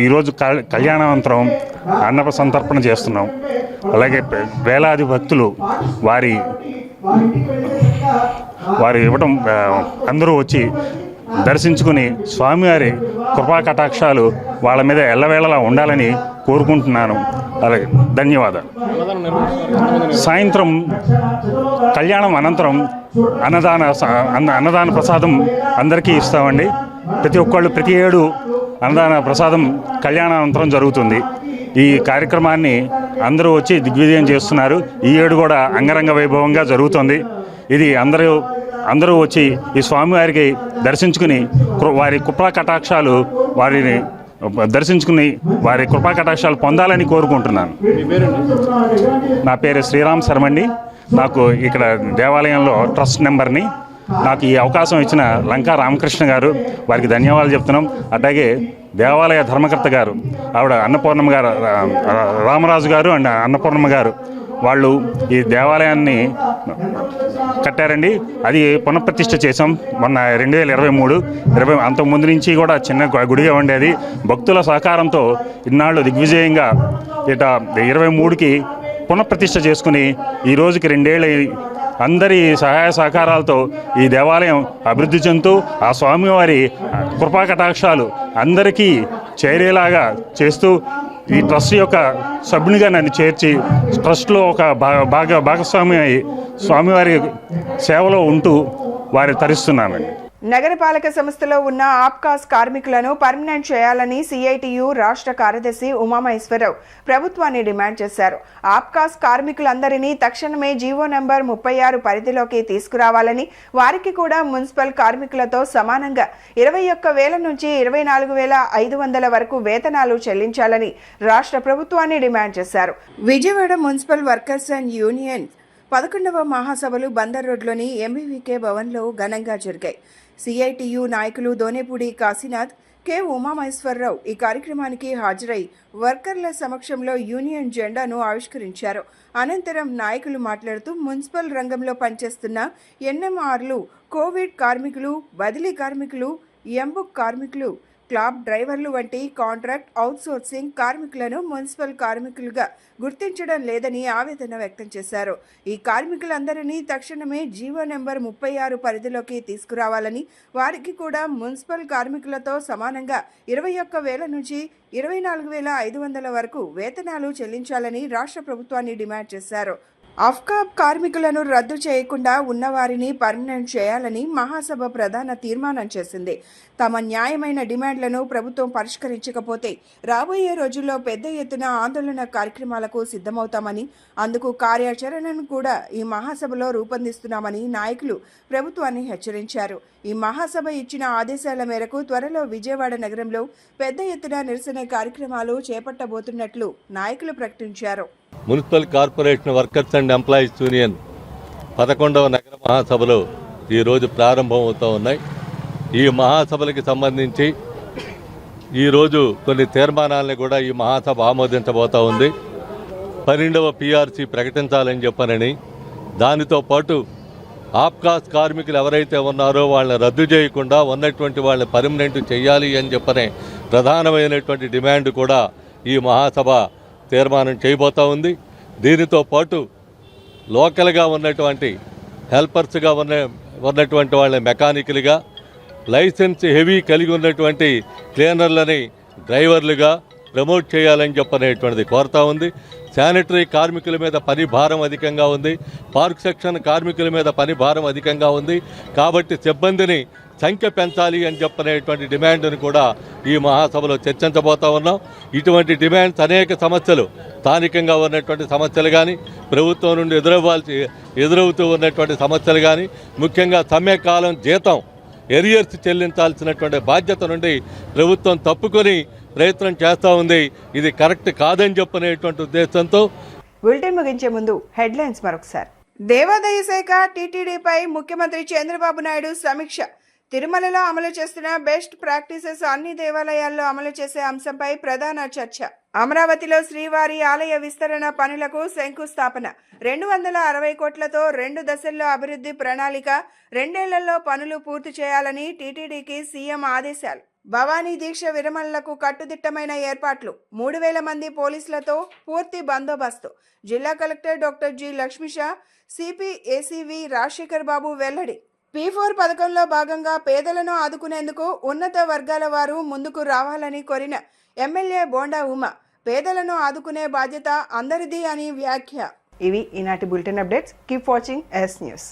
ఈరోజు కళ్యాణానంతరం అన్న సంతర్పణ చేస్తున్నాం. అలాగే వేలాది భక్తులు వారి ఇవ్వటం అందరూ వచ్చి దర్శించుకుని స్వామివారి కృపా కటాక్షాలు వాళ్ళ మీద ఎల్లవేళలా ఉండాలని కోరుకుంటున్నాను. అలాగే ధన్యవాదాలు. సాయంత్రం కళ్యాణం అనంతరం అన్నదాన ప్రసాదం అందరికీ ఇస్తామండి. ప్రతి ఏడు అన్నదాన ప్రసాదం కళ్యాణానంతరం జరుగుతుంది. ఈ కార్యక్రమాన్ని అందరూ వచ్చి దిగ్విజయం చేస్తున్నారు. ఈ ఏడు కూడా అంగరంగ వైభవంగా జరుగుతుంది. ఇది అందరూ వచ్చి ఈ స్వామివారికి దర్శించుకుని వారి కృపా కటాక్షాలు వారి కృపా కటాక్షాలు పొందాలని కోరుకుంటున్నాను. నా పేరు శ్రీరామ్ శర్మండి. నాకు ఇక్కడ దేవాలయంలో ట్రస్ట్ నెంబర్ని. నాకు ఈ అవకాశం ఇచ్చిన లంకా రామకృష్ణ గారు వారికి ధన్యవాదాలు చెప్తున్నాం. అట్లాగే దేవాలయ ధర్మకర్త గారు ఆవిడ అన్నపూర్ణమ్మ గారు, రామరాజు గారు అండ్ అన్నపూర్ణమ్మ గారు, వాళ్ళు ఈ దేవాలయాన్ని కట్టారండి. అది పునఃప్రతిష్ఠ చేసాం మొన్న 2023. అంతకుముందు నుంచి కూడా చిన్న గుడిగా ఉండేది. భక్తుల సహకారంతో ఇన్నాళ్ళు దిగ్విజయంగా 23కి పునఃప్రతిష్ఠ చేసుకుని ఈ రోజుకి 2 ఏళ్ళు అందరి సహాయ సహకారాలతో ఈ దేవాలయం అభివృద్ధి చెందుతూ ఆ స్వామివారి కృపా కటాక్షాలు అందరికీ చేరేలాగా చేస్తూ ఈ ట్రస్ట్ యొక్క సభ్యునిగా నన్ను చేర్చి ట్రస్ట్లో ఒక భాగస్వామి అయి స్వామివారి సేవలో ఉంటూ వారి తరిస్తున్నానండి. నగరపాలక సంస్థలో ఉన్న ఆప్కాస్ కార్మికులను పర్మనెంట్ చేయాలని సిఐటియు రాష్ట్ర కార్యదర్శి ఉమామహేశ్వరరావు ప్రభుత్వాన్ని డిమాండ్ చేశారు. ఆప్కాస్ కార్మికులందరినీ తక్షణమే జీవో నంబర్ 36 పరిధిలోకి తీసుకురావాలని, వారికి కూడా మున్సిపల్ కార్మికులతో సమానంగా 21,000 నుంచి 24,500 వరకు వేతనాలు చెల్లించాలని రాష్ట్ర ప్రభుత్వాన్ని డిమాండ్ చేశారు. Vijayawada municipal workers and union 11వ మహాసభలు బందర్ రోడ్లోని ఎంబీవీకే భవన్లో ఘనంగా జరిగాయి. సిఐటియు నాయకులు దోనేపూడి కాశీనాథ్, కె ఉమామహేశ్వరరావు ఈ కార్యక్రమానికి హాజరై వర్కర్ల సమక్షంలో యూనియన్ జెండాను ఆవిష్కరించారు. అనంతరం నాయకులు మాట్లాడుతూ మున్సిపల్ రంగంలో పనిచేస్తున్న ఎన్ఎంఆర్లు, కోవిడ్ కార్మికులు, బదిలీ కార్మికులు, ఎంబుక్ కార్మికులు, క్లాబ్ డ్రైవర్లు వంటి కాంట్రాక్ట్ అవుట్సోర్సింగ్ కార్మికులను మున్సిపల్ కార్మికులుగా గుర్తించడం లేదని ఆవేదన వ్యక్తం చేశారు. ఈ కార్మికులందరినీ తక్షణమే జీవో నెంబర్ 36 పరిధిలోకి తీసుకురావాలని, వారికి కూడా మున్సిపల్ కార్మికులతో సమానంగా 21,000 నుంచి 24,500 వరకు వేతనాలు చెల్లించాలని రాష్ట్ర ప్రభుత్వాన్ని డిమాండ్ చేశారు. అఫ్కాబ్ కార్మికులను రద్దు చేయకుండా ఉన్నవారిని పర్మనెంట్ చేయాలని మహాసభ ప్రధాన తీర్మానం చేసింది. తమ న్యాయమైన డిమాండ్లను ప్రభుత్వం పరిష్కరించకపోతే రాబోయే రోజుల్లో పెద్ద ఎత్తున ఆందోళన కార్యక్రమాలకు సిద్ధమవుతామని, అందుకు కార్యాచరణను కూడా ఈ మహాసభలో రూపొందిస్తున్నామని నాయకులు ప్రభుత్వాన్ని హెచ్చరించారు. ఈ మహాసభ ఇచ్చిన ఆదేశాల మేరకు త్వరలో విజయవాడ నగరంలో పెద్ద ఎత్తున నిరసన కార్యక్రమాలు చేపట్టబోతున్నట్లు నాయకులు ప్రకటించారు. Municipal corporation workers and employees union 11వ నగర మహాసభలు ఈరోజు ప్రారంభమవుతూ ఉన్నాయి. ఈ మహాసభలకి సంబంధించి ఈరోజు కొన్ని తీర్మానాలను కూడా ఈ మహాసభ ఆమోదించబోతూ ఉంది. 12వ పిఆర్సీ ప్రకటించాలని చెప్పనని, దానితో పాటు ఆప్కాస్ కార్మికులు ఎవరైతే ఉన్నారో వాళ్ళని రద్దు చేయకుండా ఉన్నటువంటి వాళ్ళని పర్మనెంట్ చేయాలి అని చెప్పనే ప్రధానమైనటువంటి డిమాండ్ కూడా ఈ మహాసభ తీర్మానం చేయబోతూ ఉంది. దీనితో పాటు లోకల్గా ఉన్నటువంటి హెల్పర్స్గా ఉన్నటువంటి వాళ్ళని మెకానికల్గా, లైసెన్స్ హెవీ కలిగి ఉన్నటువంటి క్లీనర్లని డ్రైవర్లుగా ప్రమోట్ చేయాలని చెప్పనేటువంటిది కోరుతూ ఉంది. శానిటరీ కార్మికుల మీద పని భారం అధికంగా ఉంది. పార్క్ సెక్షన్ కార్మికుల మీద పని భారం అధికంగా ఉంది. కాబట్టి సిబ్బందిని సంఖ్య పెంచాలి అని చెప్పనేటువంటి డిమాండ్ను కూడా ఈ మహాసభలో చర్చించబోతా ఉన్నాం. ఇటువంటి డిమాండ్స్ అనేక సమస్యలు, స్థానికంగా ఉన్నటువంటి సమస్యలు కానీ, ప్రభుత్వం నుండి ఎదురవుతూ ఉన్నటువంటి సమస్యలు కానీ, ముఖ్యంగా సమ్మె కాలం జీతం ఎరియర్స్ చెల్లించాల్సినటువంటి బాధ్యత నుండి ప్రభుత్వం తప్పుకొని ప్రయత్నం చేస్తూ ఉంది. ఇది కరెక్ట్ కాదని చెప్పనేటువంటి ఉద్దేశంతో బులెటిన్ ముగించే ముందు హెడ్లైన్స్ మరొకసారి. దేవాదాయ శాఖ టీటీడీపై ముఖ్యమంత్రి చంద్రబాబు నాయుడు సమీక్ష. తిరుమలలో అమలు చేస్తున్న బెస్ట్ ప్రాక్టీసెస్ అన్ని దేవాలయాల్లో అమలు చేసే అంశంపై ప్రధాన చర్చ. అమరావతిలో శ్రీవారి ఆలయ విస్తరణ పనులకు శంకుస్థాపన 260 కోట్లతో 2 దశల్లో అభివృద్ధి ప్రణాళిక 2 ఏళ్లలో పనులు పూర్తి చేయాలని టీటీడీకి సీఎం ఆదేశాలు. భవానీ దీక్ష విరమణలకు కట్టుదిట్టమైన ఏర్పాట్లు 3000 మంది పోలీసులతో పూర్తి బందోబస్తు. జిల్లా collector doctor G Lakshmisha, CP ACV Rajasekhar Babu వెల్లడి. P4 పథకంలో భాగంగా పేదలను ఆదుకునేందుకు ఉన్నత వర్గాల వారు ముందుకు రావాలని కోరిన ఎమ్మెల్యే బోండా ఉమ. పేదలను ఆదుకునే బాధ్యత అందరిది అని వ్యాఖ్య. ఇవి ఈనాటి bulletin updates. Keep watching yes news.